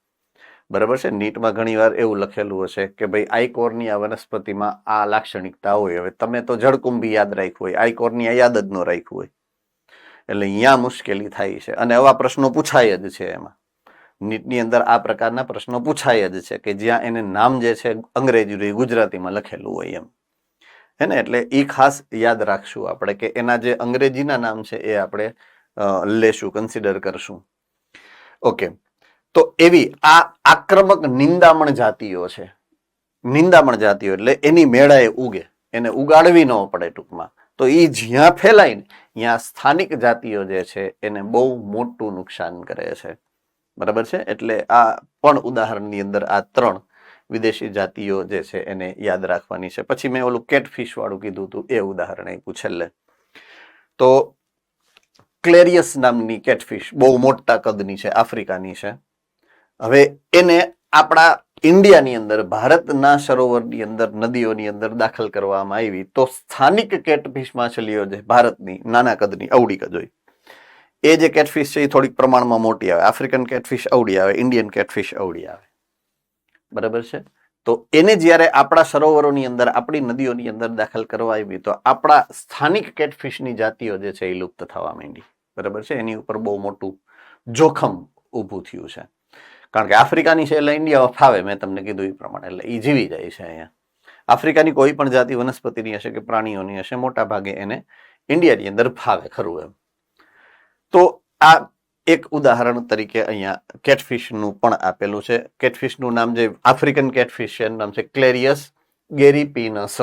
બરાબર છે. નીટમાં ઘણી વાર એવું લખેલું હશે કે ભાઈ આઇકોર્નિયા વનસ્પતિમાં આ લાક્ષણિકતા હોય. હવે તમે તો જળકુંભી યાદ રાખ્યું હોય, આઇકોર્નિયા યાદ જ ન રાખ્યું હોય, એટલે અહીંયા મુશ્કેલી થાય છે. અને આવા પ્રશ્નો પૂછાય જ છે, એમાં નીટની અંદર આ પ્રકારના પ્રશ્નો પૂછાય જ છે કે જ્યાં એને નામ જે છે અંગ્રેજી ગુજરાતીમાં લખેલું હોય એમ, હે ને. એટલે એ ખાસ યાદ રાખશું આપણે કે એના જે અંગ્રેજીના નામ છે એ આપણે લેશું, કન્સિડર કરશું. ઓકે, તો એવી આ આક્રમક નિંદામણ જાતિઓ છે. નિંદામણ જાતિઓ એટલે એની મેળાએ ઉગે, એને ઉગાડવી ન પડે ટૂંકમાં. તો એ જ્યાં ફેલાય ને ત્યાં સ્થાનિક જાતિઓ જે છે એને બહુ મોટું નુકસાન કરે છે, બરાબર છે. એટલે આ પણ ઉદાહરણની અંદર આ 3 વિદેશી જાતિઓ જે છે એને યાદ રાખવાની છે. પછી મેં ઓલું કેટફિશ વાળું કીધું હતું, એ ઉદાહરણ આપ્યું છેલ્લે. તો ક્લેરિયસ નામની કેટફિશ બહુ મોટા કદની છે, આફ્રિકાની છે. હવે એને આપણા ઇન્ડિયાની અંદર, ભારતના સરોવરની અંદર, નદીઓની અંદર દાખલ કરવામાં આવી તો સ્થાનિક કેટફિશ માછલીઓ છે ભારતની, નાના કદની, અવળી કદ હોય, એ જે કેટફિશ છે એ થોડીક પ્રમાણમાં મોટી આવે. આફ્રિકન કેટફિશ અવળી આવે, ઇન્ડિયન કેટફિશ અવળી આવે, બરાબર છે. તો એને જ્યારે આપણા સરોવરોની અંદર, આપણી નદીઓની અંદર દાખલ કરવા આવી તો આપણા સ્થાનિક કેટફિશની જાતિઓ જે છે એ લુપ્ત થવા માંડી, બરાબર છે. એની ઉપર બહુ મોટું જોખમ ઊભું થયું છે, કારણ કે આફ્રિકાની છે એટલે ઇન્ડિયામાં ફાવે, મેં તમને કીધું એ પ્રમાણે, એટલે એ જીવી જાય છે અહીંયા. આફ્રિકાની કોઈ પણ જાતિ વનસ્પતિની હશે કે પ્રાણીઓની હશે, મોટા ભાગે એને ઇન્ડિયાની અંદર ફાવે ખરું એમ. તો આ એક ઉદાહરણ તરીકે અહીંયા કેટફિશનું પણ આપેલું છે. કેટફિશનું નામ જે આફ્રિકન કેટફિશ છે એનું નામ છે ક્લેરિયસ ગેરીપિનસ,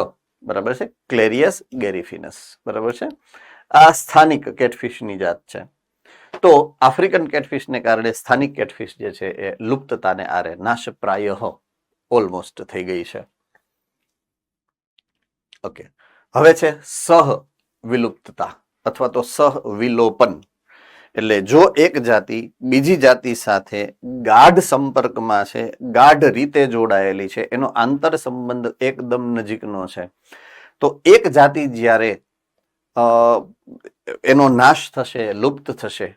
બરાબર છે. ક્લેરિયસ ગેરીફિનસ, બરાબર છે. આ સ્થાનિક કેટફિશની જાત છે. તો આફ્રિકન કેટફિશને કારણે સ્થાનિક કેટફિશ જે છે એ લુપ્તતાને આરે નાશપ્રાય ઓલમોસ્ટ થઈ ગઈ છે. ઓકે, હવે છે સહ વિલુપ્તતા અથવા તો સહ વિલોપન. એટલે જો એક જાતિ બીજી જાતિ સાથે ગાઢ સંપર્કમાં છે, ગાઢ રીતે જોડાયેલી છે, એનો આંતર સંબંધ એકદમ નજીકનો છે, તો એક જાતિ જ્યારે એનો નાશ થશે, લુપ્ત થશે,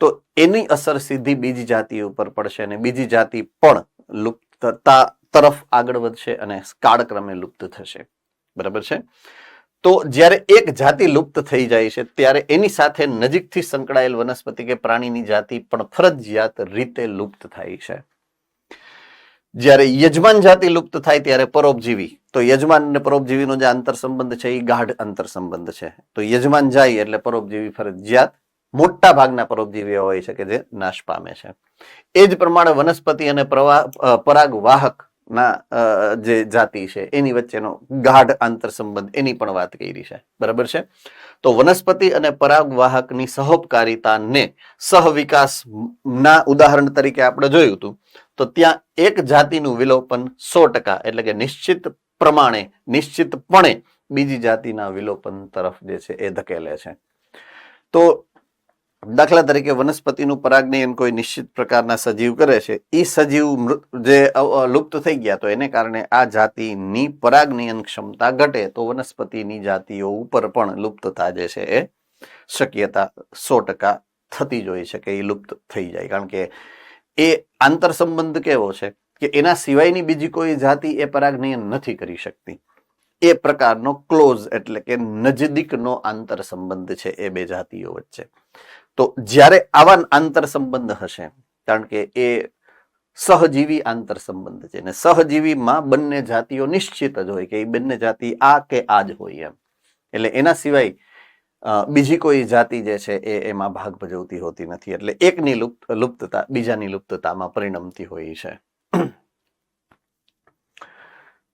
તો એની અસર સીધી બીજી જાતિ ઉપર પડશે અને બીજી જાતિ પણ લુપ્તતા તરફ આગળ વધશે અને કાળક્રમે લુપ્ત થશે, બરાબર છે. તો જ્યારે એક જાતિ લુપ્ત થઈ જાય છે ત્યારે એની સાથે નજીકથી સંકળાયેલ વનસ્પતિ કે પ્રાણીની જાતિ પણ ફરજિયાત રીતે લુપ્ત થાય છે. જ્યારે યજમાન જાતિ લુપ્ત થાય ત્યારે પરોપજીવી, તો યજમાન અને પરોપજીવીનો જે આંતર સંબંધ છે એ ગાઢ આંતર સંબંધ છે. તો યજમાન જાય એટલે પરોપજીવી ફરજિયાત, મોટા ભાગના પરોપજીવીઓ હોય છે કે જે નાશ પામે છે. એ જ પ્રમાણે વનસ્પતિ અને પરાગવાહક ના જે જાતિ છે એની વચ્ચેનો ગાઢ આંતર સંબંધ એની પણ વાત કરી છે. બરાબર છે. તો વનસ્પતિ અને પરાગવાહકની સહોપકારિતાને સહવિકાસ ના ઉદાહરણ તરીકે આપણે જોયું હતું. તો ત્યાં એક જાતિનું વિલોપન 100% એટલે કે નિશ્ચિતપણે બીજી જાતિના વિલોપન તરફ જે છે એ ધકેલે છે. તો દાખલા તરીકે વનસ્પતિનું પરાગનયન કોઈ નિશ્ચિત પ્રકારના સજીવ કરે છે. એ સજીવ જે લુપ્ત થઈ ગયા તો એને કારણે આ જાતિની પરાગનયન ક્ષમતા ઘટે તો વનસ્પતિની જાતિઓ ઉપર પણ લુપ્તતા જે છે એ શક્યતા 100% થતી જ હોય છે કે એ લુપ્ત થઈ જાય. કારણ કે એ આંતર સંબંધ કેવો છે કે એના સિવાયની બીજી કોઈ જાતિ એ પરાગનયન નથી કરી શકતી. એ પ્રકારનો ક્લોઝ એટલે કે નજદીકનો આંતર સંબંધ છે એ બે જાતિઓ વચ્ચે. તો જ્યારે આવા આંતર સંબંધ હશે, કારણ કે એ સહજીવી આંતર સંબંધ છે ને સહજીવીમાં બંને જાતિઓ નિશ્ચિત જ હોય કે એ બંને જાતિ આ કે આ જ હોય એમ. એટલે એના સિવાય બીજી કોઈ જાતિ જે છે એ એમાં ભાગ ભજવતી હોતી નથી. એટલે એકની લુપ્તતા બીજાની લુપ્તતામાં પરિણમતી હોય છે.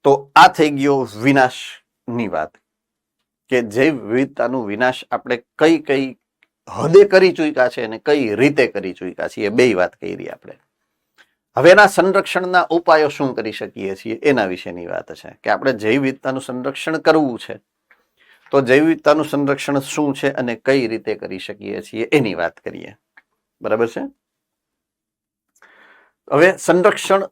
તો આ થઈ ગયો વિનાશની વાત કે જૈવ વિવિધતાનું વિનાશ આપણે કઈ કઈ હદે કરી ચૂક્યા છે અને કઈ રીતે કરી ચૂક્યા છીએ, બે વાત કરી આપણે. હવે એના સંરક્ષણના ઉપાયો શું કરી શકીએ છીએ એના વિશેની વાત છે કે આપણે જૈવ વિવિધતાનું સંરક્ષણ કરવું છે તો જૈવ વિવિધતાનું સંરક્ષણ શું છે અને કઈ રીતે કરી શકીએ છીએ એની વાત કરીએ. બરાબર છે. હવે સંરક્ષણ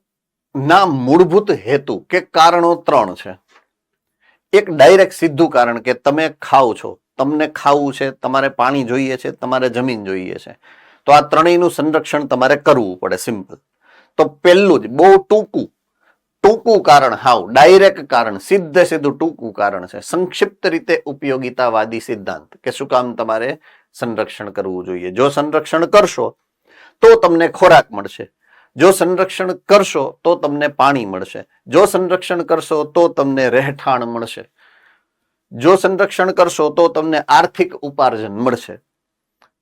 ના મૂળભૂત હેતુ કે કારણો 3 છે. એક ડાયરેક્ટ સીધું કારણ કે તમે ખાઓ છો, તમને ખાવું છે, તમારે પાણી જોઈએ છે, તમારે જમીન જોઈએ છે, તો આ ત્રણેયનું સંરક્ષણ તમારે કરવું પડે. સિમ્પલ. તો પહેલું જ બહુ ટૂંકું કારણ, હાવ ડાયરેક્ટ કારણ, સીધું ટૂંકું કારણ છે સંક્ષિપ્ત રીતે ઉપયોગિતાવાદી સિદ્ધાંત કે શું કામ તમારે સંરક્ષણ કરવું જોઈએ. જો સંરક્ષણ કરશો તો તમને ખોરાક મળશે, જો સંરક્ષણ કરશો તો તમને પાણી મળશે, જો સંરક્ષણ કરશો તો તમને રહેઠાણ મળશે, જો સંરક્ષણ કરશો તો તમને આર્થિક ઉપાર્જન મળશે.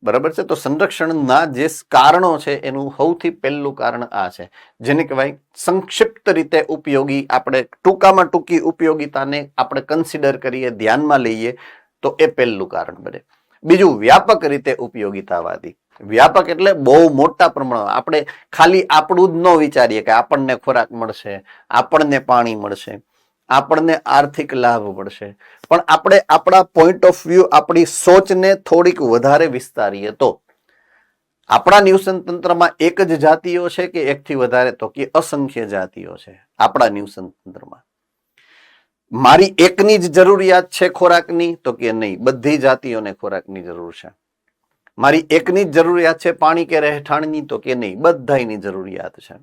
બરાબર છે. તો સંરક્ષણના જે કારણો છે એનું સૌથી પહેલું કારણ આ છે જેને કહેવાય સંક્ષિપ્ત રીતે ઉપયોગી. આપણે ટૂંકામાં ટૂંકી ઉપયોગિતાને આપણે કન્સિડર કરીએ, ધ્યાનમાં લઈએ તો એ પહેલું કારણ બને. બીજું વ્યાપક રીતે ઉપયોગિતાવાદી. વ્યાપક એટલે બહુ મોટા પ્રમાણમાં આપણે ખાલી આપણું જ ન વિચારીએ કે આપણને ખોરાક મળશે, આપણને પાણી મળશે, આપણને આર્થિક લાભ મળશે, પણ આપણે આપણા પોઈન્ટ ઓફ વ્યૂ, આપણી સોચને થોડીક વધારે વિસ્તારીએ તો આપણા નિવસન તંત્રમાં એક જ જાતિઓ છે કે એકથી વધારે, તો કે અસંખ્ય જાતિઓ છે આપણા નિવસન તંત્રમાં. મારી એકની જ જરૂરિયાત છે ખોરાકની, તો કે નહીં, બધી જાતિઓને ખોરાકની જરૂર છે. મારી એકની જ જરૂરિયાત છે પાણી કે રહેઠાણની, તો કે નહીં, બધાની જરૂરિયાત છે.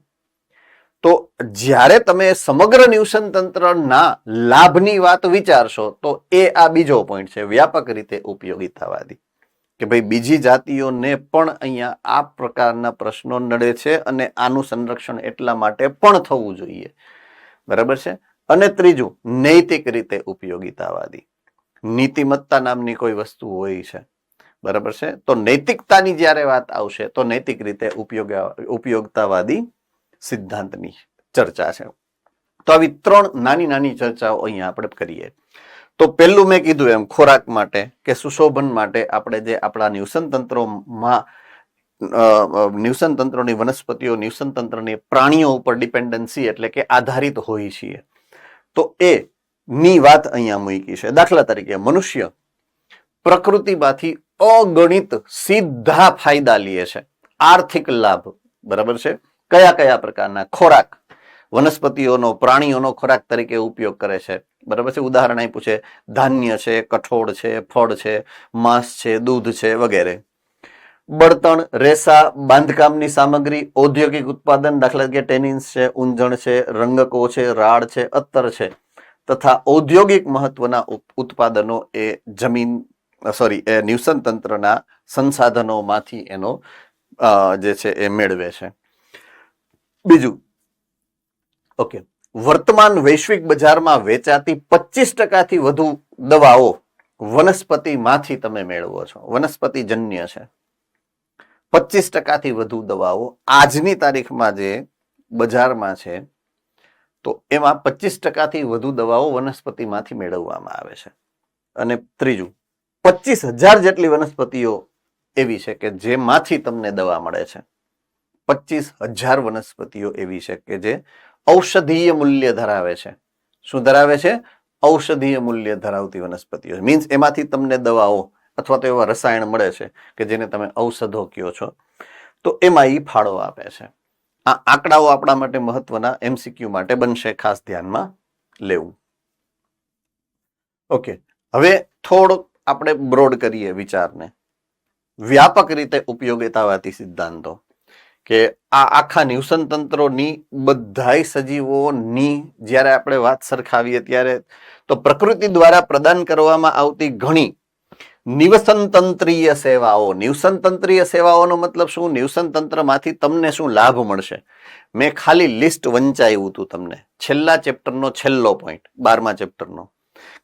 તો જ્યારે તમે સમગ્ર નિવસન તંત્રના લાભની વાત વિચારશો તો એ આ બીજો પોઈન્ટ છે, વ્યાપક રીતે ઉપયોગિતાવાદી. કે ભાઈ બીજી જાતિઓને પણ અહીંયા આ પ્રકારના પ્રશ્નો નડે છે અને આનું સંરક્ષણ એટલા માટે પણ થવું જોઈએ. બરાબર છે. અને ત્રીજું નૈતિક રીતે ઉપયોગિતાવાદી. નીતિમત્તા નામની કોઈ વસ્તુ હોય છે. બરાબર છે. તો નૈતિકતાની જ્યારે વાત આવશે તો નૈતિક રીતે ઉપયોગતાવાદી સિદ્ધાંતની ચર્ચા છે. તો આવી 3 નાની નાની ચર્ચાઓ અહીંયા આપણે કરીએ. તો પહેલું મેં કીધું એમ ખોરાક માટે કે સુશોભન માટે આપણે જે આપણા નિવસન તંત્રોમાં નિવસન તંત્રોની વનસ્પતિઓ, નિવસન તંત્રની પ્રાણીઓ ઉપર ડિપેન્ડન્સી એટલે કે આધારિત હોય છીએ, તો એ ની વાત અહીંયા મૂકી છે. દાખલા તરીકે મનુષ્ય પ્રકૃતિમાંથી અગણિત સીધા ફાયદા લે છે, આર્થિક લાભ. બરાબર છે. કયા કયા પ્રકારના ખોરાક, વનસ્પતિઓનો, પ્રાણીઓનો ખોરાક તરીકે ઉપયોગ કરે છે. બરાબર છે. ઉદાહરણ આપ્યું છે ધાન્ય છે, કઠોળ છે, ફળ છે, માંસ છે, દૂધ છે વગેરે. બળતણ, રેસા, બાંધકામની સામગ્રી, ઔદ્યોગિક ઉત્પાદન, દાખલા તરીકે ટેનિન્સ છે, ઊંજણ છે, રંગકો છે, રાડ છે, અત્તર છે, તથા ઔદ્યોગિક મહત્વના ઉત્પાદનો એ એ નિવસન તંત્રના સંસાધનોમાંથી એનો જે છે એ મેળવે છે. બીજું, ઓકે, વર્તમાન વૈશ્વિક બજારમાં વેચાતી 25%થી વધુ દવાઓ વનસ્પતિમાંથી તમે મેળવો છો. વનસ્પતિજન્ય છે. 25%થી વધુ દવાઓ આજની તારીખમાં જે બજારમાં છે તો એમાં 25% વધુ દવાઓ વનસ્પતિમાંથી મેળવવામાં આવે છે. અને ત્રીજું, 25,000 જેટલી વનસ્પતિઓ એવી છે કે જેમાંથી તમને દવા મળે છે. 25,000 વનસ્પતિઓ એવી છે કે જે ઔષધીય મૂલ્ય ધરાવે છે. શું ધરાવે છે? ઔષધીય મૂલ્ય ધરાવતી વનસ્પતિઓ. મીન્સ એમાંથી તમને દવાઓ અથવા તો એવા રસાયણ મળે છે કે જેને તમે ઔષધો કહો છો. તો એમાં એ ફાળો આપે છે. આ આંકડાઓ આપણા માટે મહત્વના MCQ માટે બનશે, ખાસ ધ્યાનમાં લેવું. ઓકે, હવે થોડોક આપણે બ્રોડ કરીએ વિચારને. વ્યાપક રીતે ઉપયોગિતાવાદી સિદ્ધાંતો કે આ આખા નિવસન તંત્રોની બધાય સજીવોની જ્યારે આપણે વાત સરખાવીએ ત્યારે તો પ્રકૃતિ દ્વારા પ્રદાન કરવામાં આવતી ઘણી નિવસન તંત્રીય સેવાઓ. નિવસન તંત્રીય સેવાઓનો મતલબ શું? નિવસન તંત્રમાંથી તમને શું લાભ મળશે? મેં ખાલી લિસ્ટ વંચાયું હતું તમને. છેલ્લા ચેપ્ટરનો છેલ્લો પોઈન્ટ, 12મા ચેપ્ટરનો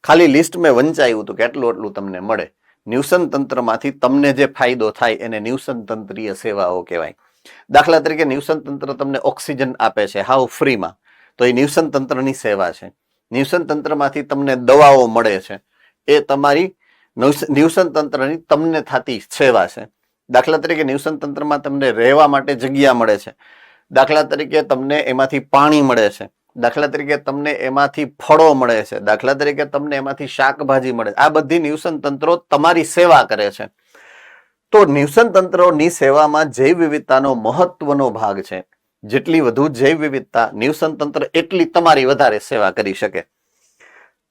ખાલી લિસ્ટ મેં વંચાયું હતું કે એટલું તમને મળે. નિવસન તંત્રમાંથી તમને જે ફાયદો થાય એને નિવસન તંત્રીય સેવાઓ કહેવાય. દાખલા તરીકે નિવસન તંત્ર તમને ઓક્સિજન આપે છે હાવ ફ્રીમાં, તો એ નિવસન તંત્રની સેવા છે. નિવસન તંત્રમાંથી તમને દવાઓ મળે છે, એ તમારી નિવસન તંત્રની તમને થતી સેવા છે. દાખલા તરીકે નિવસન તંત્રમાં તમને રહેવા માટે જગ્યા મળે છે. દાખલા તરીકે તમને એમાંથી પાણી મળે છે. દાખલા તરીકે તમને એમાંથી ફળો મળે છે. દાખલા તરીકે તમને એમાંથી શાકભાજી મળે છે. આ બધી નિવસન તંત્રો તમારી સેવા કરે છે. તો નિવસન તંત્રોની સેવામાં જૈવ વિવિધતાનો મહત્વનો ભાગ છે. જેટલી વધુ જૈવ વિવિધતા, નિવસન તંત્ર એટલી તમારી વધારે સેવા કરી શકે.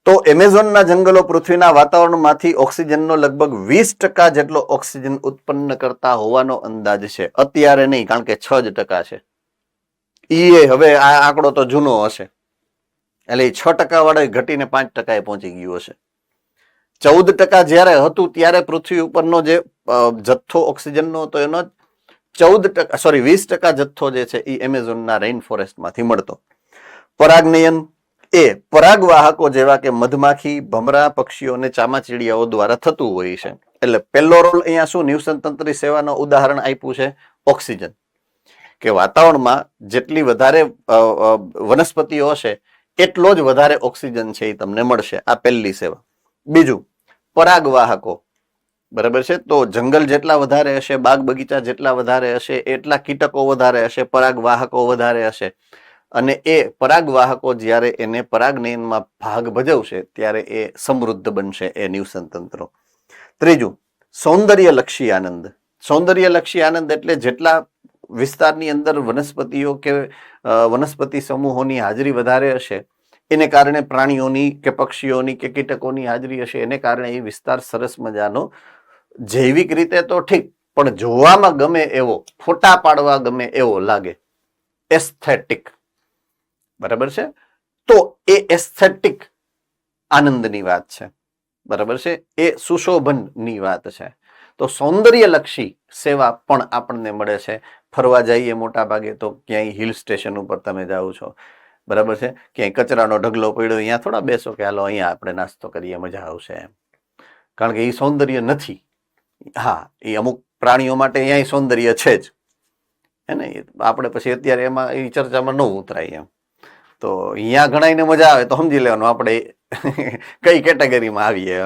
તો એમેઝોનના જંગલો પૃથ્વીના વાતાવરણમાંથી ઓક્સિજનનો લગભગ 20% જેટલો ઓક્સિજન ઉત્પન્ન કરતા હોવાનો અંદાજ છે. અત્યારે નહીં, કારણ કે 6% છે. હવે આ આંકડો તો જૂનો હશે, એટલે 6% વાળા ઘટીને 5% પહોંચી ગયું હશે. 14% જ્યારે હતું ત્યારે પૃથ્વી ઉપરનો જે જથ્થો ઓક્સિજનનો હતો એનો 20% જથ્થો જે છે એ એમેઝોનના રેઇન ફોરેસ્ટમાંથી મળતો. પરાગનયન એ પરાગવાહકો જેવા કે મધમાખી, ભમરા, પક્ષીઓ અને ચામાચીડિયાઓ દ્વારા થતું હોય છે. એટલે પહેલો રોલ અહીંયા શું નિવસન તંત્રી સેવાનું ઉદાહરણ આપ્યું છે? ઓક્સિજન. કે વાતાવરણમાં જેટલી વધારે વનસ્પતિઓ હશે એટલો જ વધારે ઓક્સિજન છે એ તમને મળશે. આ પહેલી સેવા. બીજું, પરાગવાહકો. બરાબર છે? તો જંગલ જેટલા વધારે હશે, બાગ બગીચા જેટલા વધારે હશે, એટલા કીટકો વધારે હશે, પરાગવાહકો વધારે હશે. અને એ પરાગવાહકો જ્યારે એને પરાગનયનમાં ભાગ ભજવશે ત્યારે એ સમૃદ્ધ બનશે, એ નિવસન તંત્રો. ત્રીજું, સૌંદર્યલક્ષી આનંદ. સૌંદર્યલક્ષી આનંદ એટલે જેટલા વિસ્તારની અંદર વનસ્પતિઓ કે વનસ્પતિ સમૂહોની હાજરી વધારે હશે એને કારણે પ્રાણીઓની કે પક્ષીઓની કે કીટકોની હાજરી હશે એને કારણે એ વિસ્તાર સરસ મજાનો જૈવિક રીતે તો ઠીક પણ જોવામાં ગમે એવો, ફોટા પાડવા ગમે એવો લાગે. એસ્થેટિક. બરાબર છે? તો એ એસ્થેટિક આનંદની વાત છે. બરાબર છે? એ સુશોભનની વાત છે. તો સૌંદર્યલક્ષી સેવા પણ આપણને મળે છે. ફરવા જઈએ મોટા ભાગે તો ક્યાંય હિલ સ્ટેશન ઉપર તમે જાઓ છો, બરાબર છે, ક્યાંય કચરાનો ઢગલો પડ્યો, અહીંયા થોડા બેસો કે હાલો અહીંયા આપણે નાસ્તો કરીએ, મજા આવશે એમ. કારણ કે એ સૌંદર્ય નથી. હા, એ અમુક પ્રાણીઓ માટે અહીંયા સૌંદર્ય છે જ, હે ને. આપણે પછી અત્યારે એમાં એ ચર્ચામાં ન ઉતરાય એમ. તો અહીંયા ઘણાઈને મજા આવે તો સમજી લેવાનું આપણે કઈ કેટેગરીમાં આવીએ.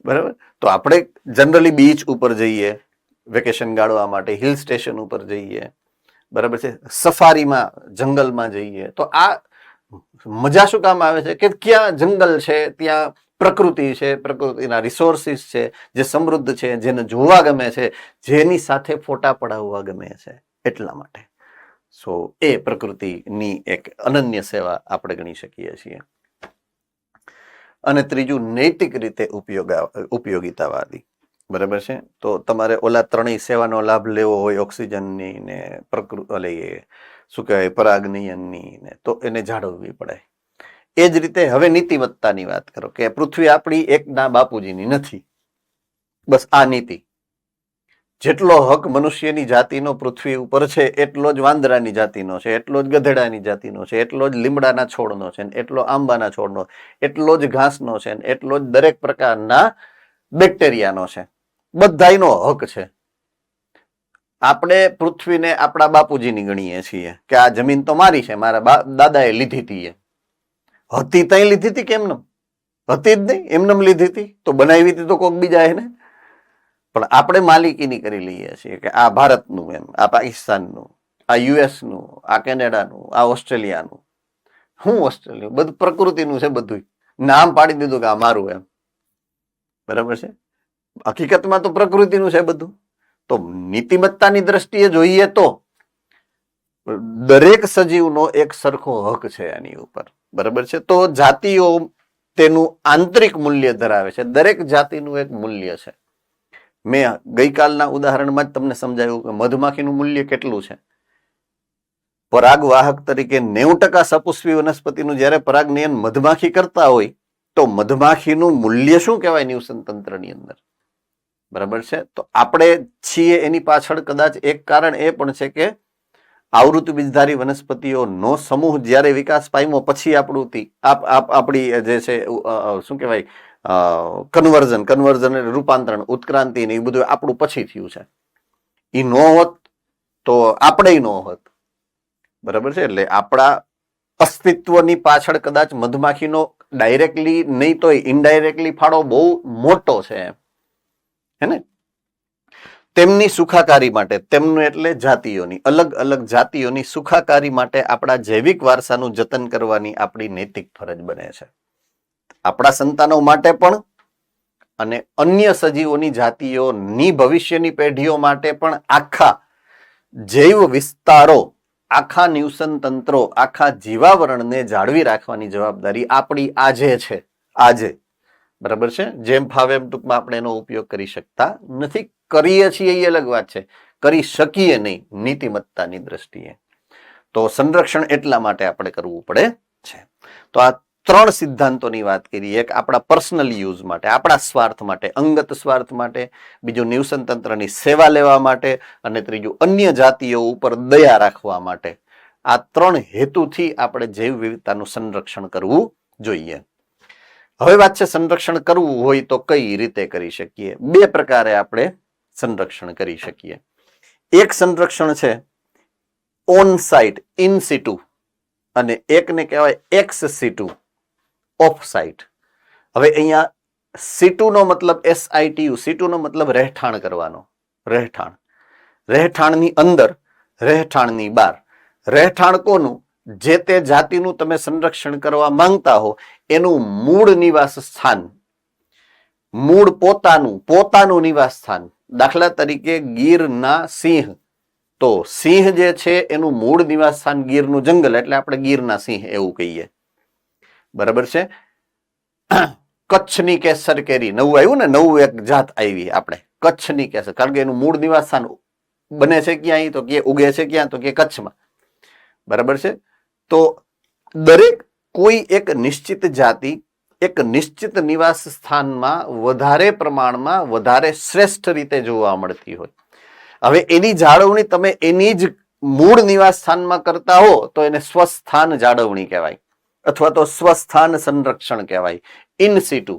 બરાબર? તો આપણે જનરલી બીચ ઉપર જઈએ વેકેશન ગાળવા માટે, હિલ સ્ટેશન ઉપર જઈએ, બરાબર છે, સફારીમાં જંગલમાં જઈએ. તો આ મજા શું કામ આવે છે કે ક્યાં જંગલ છે, ત્યાં પ્રકૃતિ છે, પ્રકૃતિના રિસોર્સિસ છે જે સમૃદ્ધ છે, જેને જોવા ગમે છે, જેની સાથે ફોટા પડાવવા ગમે છે, એટલા માટે. સો એ પ્રકૃતિની એક અનન્ય સેવા આપણે ગણી શકીએ છીએ. અને ત્રીજું, નૈતિક રીતે ઉપયોગિતાવાદી. બરાબર છે? તો તમારે ઓલા ત્રણેય સેવાનો લાભ લેવો હોય, ઓક્સિજનની ને શું કહેવાય પરાગનયનની ને, તો એને જાળવવી પડે. એ જ રીતે હવે નીતિવત્તાની વાત કરો કે પૃથ્વી આપણી એકના બાપુજીની નથી. બસ આ નીતિ. જેટલો હક મનુષ્યની જાતિનો પૃથ્વી ઉપર છે એટલો જ વાંદરાની જાતિનો છે, એટલો જ ગધેડાની જાતિનો છે, એટલો જ લીમડાના છોડનો છે, એટલો આંબાના છોડનો, એટલો જ ઘાસનો છે, એટલો જ દરેક પ્રકારના બેક્ટેરિયાનો છે. બધાયનો હક છે. આપણે પૃથ્વીને આપણા બાપુજીની ગણીએ છીએ કે આ જમીન તો મારી છે, મારા દાદાએ લીધી હતી. હતી તઈ લીધી હતી કેમ ન હતી જ નહીં, એમનેમ લીધી હતી તો બનાવી હતી તો કોઈક બીજા એને. પણ આપણે માલિકીની કરી લઈએ છીએ કે આ ભારતનું, એમ આ પાકિસ્તાનનું, આ યુએસનું, આ કેનેડાનું, આ ઓસ્ટ્રેલિયાનું. હું ઓસ્ટ્રેલિયા બધું પ્રકૃતિનું છે, બધું નામ પાડી દીધું કે આ મારું એમ. બરાબર છે. હકીકતમાં તો પ્રકૃતિનું છે બધું. તો નીતિમત્તાની દ્રષ્ટિએ જોઈએ તો દરેક સજીવનો એક સરખો હક છે આની ઉપર. બરાબર છે. તો જાતિઓ તેનું આંતરિક મૂલ્ય ધરાવે છે. દરેક જાતિનું એક મૂલ્ય છે. મેં ગઈકાલના ઉદાહરણમાં જ તમને સમજાવ્યું કે મધમાખીનું મૂલ્ય કેટલું છે. પરાગવાહક તરીકે 90% સપુષ્પી વનસ્પતિનું જ્યારે પરાગનયન મધમાખી કરતા હોય તો મધમાખીનું મૂલ્ય શું કહેવાય નિવસન તંત્રની અંદર. બરાબર છે. તો આપણે છીએ એની પાછળ કદાચ એક કારણ એ પણ છે કે આવૃત્તિ બીજધારી વનસ્પતિઓનો સમૂહ જ્યારે વિકાસ પામ્યો પછી આપણી જે છે શું કહેવાય કન્વર્ઝન રૂપાંતરણ ઉત્ક્રાંતિ ને એ બધું આપણું પછી થયું છે. એ ન હોત તો આપણે ન હોત. બરાબર છે. એટલે આપણા અસ્તિત્વની પાછળ કદાચ મધમાખીનો ડાયરેક્ટલી નહીં તો ઇનડાયરેક્ટલી ફાળો બહુ મોટો છે, હે ને. તેમની સુખાકારી માટે, તેમનું એટલે જાતિઓની, અલગ અલગ જાતિઓની સુખાકારી માટે આપણા જૈવિક વારસાનું જતન કરવાની આપણી નૈતિક ફરજ બને છે. આપણા સંતાનો માટે પણ અને અન્ય સજીવોની જાતિઓની ભવિષ્યની પેઢીઓ માટે પણ આખા જૈવ વિસ્તારો, આખા નિવસન તંત્રો, આખા જીવાવરણને જાળવી રાખવાની જવાબદારી આપણી આજે છે. આજે. બરાબર છે. જેમ ફાવે એમ ટૂંકમાં આપણે એનો ઉપયોગ કરી શકતા નથી. કરીએ છીએ એ અલગ વાત છે, કરી શકીએ નહીં નીતિમત્તાની દ્રષ્ટિએ. તો સંરક્ષણ એટલા માટે આપણે કરવું પડે છે. તો આ 3 સિદ્ધાંતોની વાત કરીએ. એક આપણા પર્સનલ યુઝ માટે, આપણા સ્વાર્થ માટે, અંગત સ્વાર્થ માટે, બીજું નિવસન તંત્રની સેવા લેવા માટે, અને ત્રીજું અન્ય જાતિઓ ઉપર દયા રાખવા માટે. આ 3 હેતુથી આપણે જૈવ વિવિધતાનું સંરક્ષણ કરવું જોઈએ. હવે વાત છે સંરક્ષણ કરવું હોય તો કઈ રીતે કરી શકીએ. 2 પ્રકારે આપણે સંરક્ષણ કરી શકીએ. એક સંરક્ષણ છે ઓન સાઇટ, ઇન સિટુ, અને એકને કહેવાય એક્સ સિટુ, ઓફ સાઇટ. હવે અહીંયા સિટુનો મતલબ SITU, સિટુનો મતલબ રહેઠાણ કરવાનો. રહેઠાણ, રહેઠાણની અંદર, રહેઠાણની બહાર. રહેઠાણ કોનું? જે તે જાતિનું તમે સંરક્ષણ કરવા માંગતા હો એનું મૂળ નિવાસ સ્થાન, મૂળ પોતાનું નિવાસ સ્થાન. દાખલા તરીકે ગીરના સિંહ, તો સિંહ જે છે એનું મૂળ નિવાસ સ્થાન ગીરનું જંગલ, એટલે આપણે ગીરના સિંહ એવું કહીએ. બરાબર છે. કચ્છની કેસર કેરી નવું આવ્યું ને, નવું એક જાત આવી આપણે કચ્છની કેસર, કારણ કે એનું મૂળ નિવાસ સ્થાન બને છે ક્યાં, તો કે ઉગે છે ક્યાં, તો કે કચ્છમાં. બરાબર છે. તો દરેક કોઈ એક નિશ્ચિત જાતિ એક નિશ્ચિત નિવાસ સ્થાનમાં વધારે પ્રમાણમાં વધારે શ્રેષ્ઠ રીતે જોવા મળતી હોય. હવે એની જાળવણી તમે એની જ મૂળ નિવાસ સ્થાનમાં કરતા હો તો એને સ્વસ્થાન જાળવણી કહેવાય, અથવા તો સ્વસ્થાન સંરક્ષણ કહેવાય, ઇન સિટુ.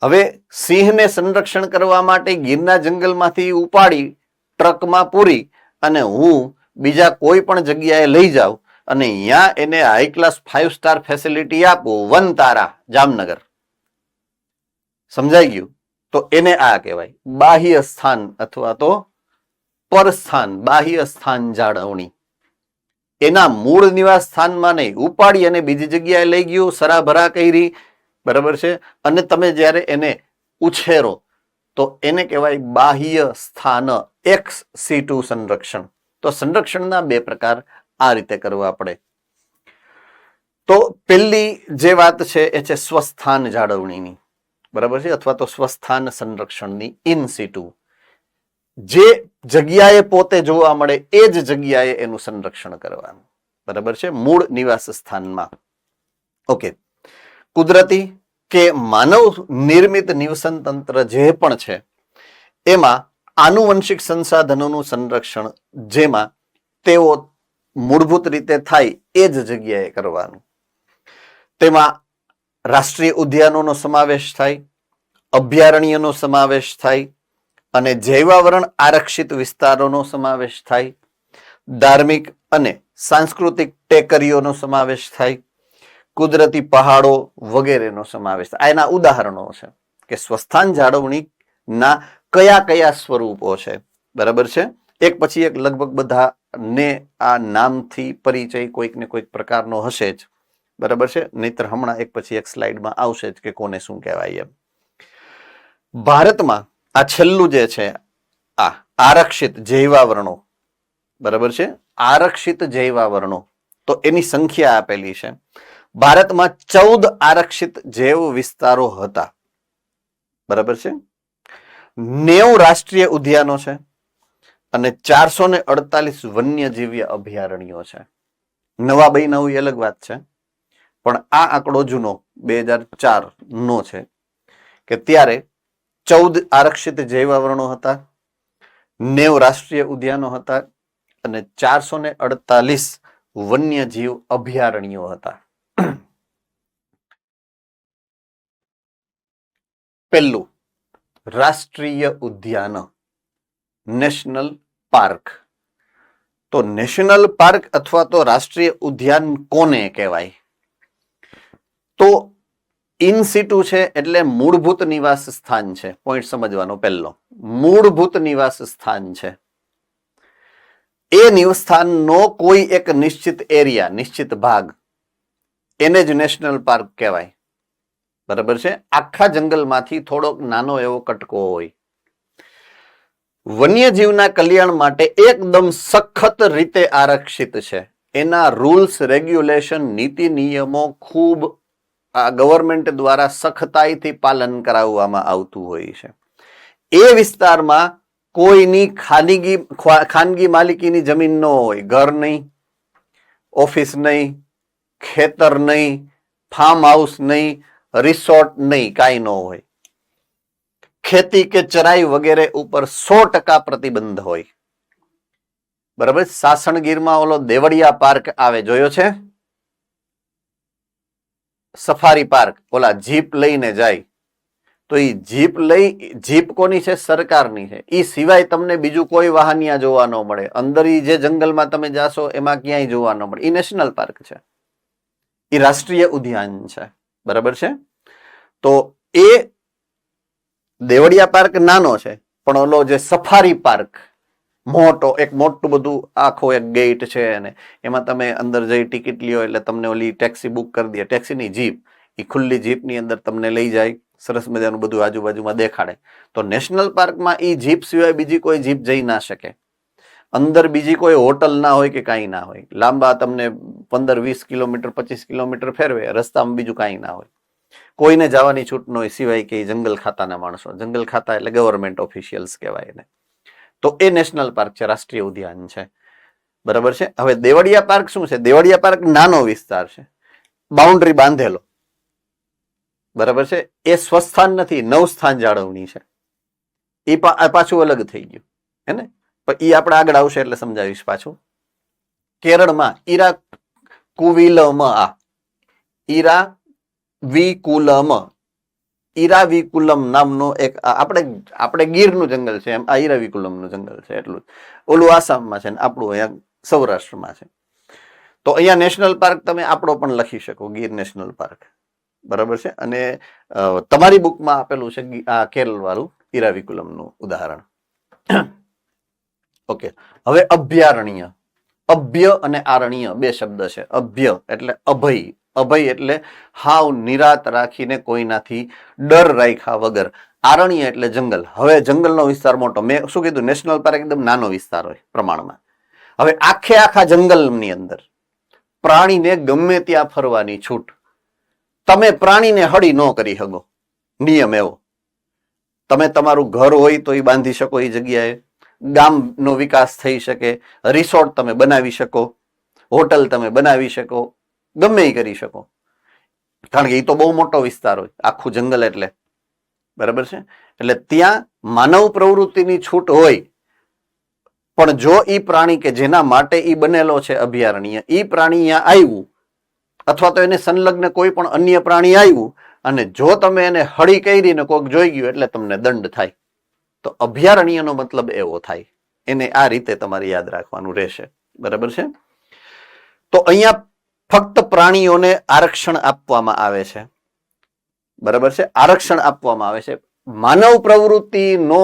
હવે સિંહને સંરક્ષણ કરવા માટે ગીરના જંગલમાંથી ઉપાડી ટ્રકમાં પૂરી અને હું બીજા કોઈ પણ જગ્યાએ લઈ જાઉં અને અહીંયા એને હાઈ ક્લાસ 5 સ્ટાર ફેસિલિટી આપું, 1 તારા જામનગર, સમજાઈ ગયું? તો એને આ કહેવાય બાહ્ય સ્થાન અથવા તો પરસ્થાન, બાહ્ય સ્થાન જાળવણી. એના મૂળ નિવાસ સ્થાનમાં નહીં, ઉપાડી અને બીજી જગ્યાએ લઈ ગયું, સરાભરા કરી. બરાબર છે. અને તમે જ્યારે એને ઉછેરો તો એને કહેવાય બાહ્ય સ્થાન, એક્સ સિટુ સંરક્ષણ. તો સંરક્ષણના 2 પ્રકાર આ રીતે કરવા પડે. તો પહેલી જે વાત છે એ છે સ્વસ્થાન જાળવણીની. બરાબર છે. અથવા તો સ્વસ્થાન સંરક્ષણની, ઇન સિટુ. જે જગ્યાએ પોતે જોવા મળે એ જ જગ્યાએ એનું સંરક્ષણ કરવાનું. બરાબર છે. મૂળ નિવાસ સ્થાનમાં. ઓકે. કુદરતી કે માનવ નિર્મિત નિવસન તંત્ર જે પણ છે એમાં આનુવંશિક સંસાધનોનું સંરક્ષણ જેમાં તેઓ મૂળભૂત રીતે થાય એ જ જગ્યાએ કરવાનું. તેમાં રાષ્ટ્રીય ઉદ્યાનોનો સમાવેશ થાય, અભયારણ્યનો સમાવેશ થાય, અને જૈવાવરણ આરક્ષિત વિસ્તારોનો સમાવેશ થાય, ધાર્મિક અને સાંસ્કૃતિક ટેકરીઓનો સમાવેશ થાય, કુદરતી પહાડો વગેરેનો સમાવેશ થાય. એના ઉદાહરણો છે કે સ્વસ્થાન જાળવણીના કયા કયા સ્વરૂપો છે. બરાબર છે. એક પછી એક લગભગ બધાને આ નામથી પરિચય કોઈક ને કોઈક પ્રકારનો હશે જ. બરાબર છે. નહીતર હમણાં એક પછી એક સ્લાઇડમાં આવશે જ કે કોને શું કહેવાય એમ. ભારતમાં આ છેલ્લું જે છે આ આરક્ષિત જૈવાવરણો, બરાબર છે, આરક્ષિત જૈવાવરણો, તો એની સંખ્યા આપેલી છે. ભારતમાં 14 આરક્ષિત જૈવ વિસ્તારો હતા. બરાબર છે. 90 રાષ્ટ્રીય ઉદ્યાનો છે અને 448 વન્યજીવી અભયારણ્યો છે. નવા બન્યા એ અલગ વાત છે, પણ આ આંકડો જૂનો 2004 નો છે કે ત્યારે 14 આરક્ષિત જૈવાવરણો હતા, 90 રાષ્ટ્રીય ઉદ્યાનો હતા અને 448 વન્યજીવ અભયારણ્યો હતા. પહેલું રાષ્ટ્રીય ઉદ્યાન, નેશનલ પાર્ક. તો નેશનલ પાર્ક અથવા તો રાષ્ટ્રીય ઉદ્યાન કોને કહેવાય? તો ઇન સિટુ છે એટલે મૂળભૂત નિવાસ સ્થાન છે. પોઈન્ટ સમજવાનો પહેલો, મૂળભૂત નિવાસ સ્થાન છે. એ નિવાસસ્થાનનો કોઈ એક નિશ્ચિત એરિયા, નિશ્ચિત ભાગ, એને જ નેશનલ પાર્ક કહેવાય. બરાબર છે. આખા જંગલમાંથી થોડોક નાનો એવો કટકો હોય. વન્યજીવના કલ્યાણ માટે એકદમ સખત રીતે આરક્ષિત છે. એના રૂલ્સ, રેગ્યુલેશન, નીતિ નિયમો ખૂબ આ ગવર્મેન્ટ દ્વારા સખતાઈથી પાલન કરાવવામાં આવતું હોય છે. એ વિસ્તારમાં કોઈની ખાનગી માલિકીની જમીન ન હોય. ઘર નહીં, ઓફિસ નહીં, ખેતર નહીં, ફાર્મ હાઉસ નહીં, રિસોર્ટ નહીં, કાંઈ ન હોય. ખેતી કે ચરાઈ વગેરે ઉપર 100% પ્રતિબંધ હોય. બરાબર. સાસણગીરમાં ઓલો દેવળિયા પાર્ક આવે, જોયો છે? સફારી પાર્ક, ઓલા જીપ લઈને જાય તો એ જીપ કોની છે? સરકારની છે. એ સિવાય તમને બીજું કોઈ વાહન ત્યાં જોવા ન મળે. અંદર જે જંગલમાં તમે જાશો એમાં ક્યાંય જોવા ન મળે. એ નેશનલ પાર્ક છે, એ રાષ્ટ્રીય ઉદ્યાન છે. બરાબર છે. તો એ દેવળિયા પાર્ક નાનો છે, પણ ઓલો જે સફારી પાર્ક મોટો, એક મોટું બધું આખો એક ગેટ છે અને એમાં તમે અંદર જઈ ટિકિટ લ્યો એટલે તમને ઓલી ટેક્સી બુક કરી દે. ટેક્સીની જીપ, એ ખુલ્લી જીપની અંદર તમને લઈ જાય, સરસ મજાનું બધું આજુબાજુમાં દેખાડે. તો નેશનલ પાર્કમાં એ જીપ સિવાય બીજી કોઈ જીપ જઈ ના શકે. અંદર બીજી કોઈ હોટલ ના હોય કે કાંઈ ના હોય. લાંબા તમને 15-20 કિલોમીટર 25 કિલોમીટર ફેરવે, રસ્તામાં બીજું કાંઈ ના હોય. કોઈને જવાની છૂટ ન હોય સિવાય કે જંગલ ખાતાના માણસો. જંગલ ખાતા એટલે ગવર્મેન્ટ ઓફિશિયલ્સ કહેવાય એને. તો એ નેશનલ પાર્ક છે, રાષ્ટ્રીય ઉદ્યાન છે. બરાબર છે. હવે દેવળિયા પાર્ક શું છે? દેવળિયા પાર્ક નાનો વિસ્તાર છે, બાઉન્ડ્રી બાંધેલો. બરાબર છે. એ સ્વસ્થાન નથી, નવસ્થાન જાળવણી છે. એ પાછું અલગ થઈ ગયું હે ને. પણ એ આપણે આગળ આવશે એટલે સમજાવીશ પાછું. કેરળમાં ઈરાવિકુલમ નામનો એક, આપણે ગીરનું જંગલ છે એમ આ ઈરાવિકુલમનું જંગલ છે. એટલું ઓલું આસામમાં છે ને આપણું અહીંયા સૌરાષ્ટ્રમાં છે. તો અહીંયા નેશનલ પાર્ક તમે આપણો પણ લખી શકો, ગીર નેશનલ પાર્ક. બરાબર છે. અને તમારી બુકમાં આપેલું છે આ કેરળ વાળું ઈરાવિકુલમનું ઉદાહરણ. ઓકે. હવે અભયારણ્ય. અભ્ય અને આરણ્ય બે શબ્દ છે. અભ્ય એટલે અભય, અભય એટલે હાવ નિરાત રાખીને કોઈનાથી ડર રાખ્યા વગર. આરણ્ય એટલે જંગલ. હવે જંગલનો વિસ્તાર મોટો. મેં શું કીધું? નેશનલ પાર્ક એકદમ નાનો વિસ્તાર હોય પ્રમાણમાં. હવે આખા જંગલની અંદર પ્રાણીને ગમે ત્યાં ફરવાની છૂટ. તમે પ્રાણીને હળી ન કરી શકો. નિયમ એવો. તમે તમારું ઘર હોય તો એ બાંધી શકો એ જગ્યાએ, ગામનો વિકાસ થઈ શકે, રિસોર્ટ તમે બનાવી શકો, હોટલ તમે બનાવી શકો, ગમે એ કરી શકો. કારણ કે એ તો બહુ મોટો વિસ્તાર હોય, આખું જંગલ એટલે. બરાબર છે. એટલે ત્યાં માનવ પ્રવૃત્તિની છૂટ હોય, પણ જો એ પ્રાણી કે જેના માટે એ બનેલો છે અભયારણ્ય, એ પ્રાણી અહીંયા આવ્યું અથવા તો એને સંલગ્ન કોઈ પણ અન્ય પ્રાણી આવ્યું અને જો તમે એને હળી કરીને કોઈક જોઈ ગયું એટલે તમને દંડ થાય. તો અભયારણ્યનો મતલબ એવો થાય. એને આ રીતે તમારે યાદ રાખવાનું રહેશે. બરાબર છે. તો અહીંયા ફક્ત પ્રાણીઓને આરક્ષણ આપવામાં આવે છે. બરાબર છે. આરક્ષણ આપવામાં આવે છે. માનવ પ્રવૃત્તિનો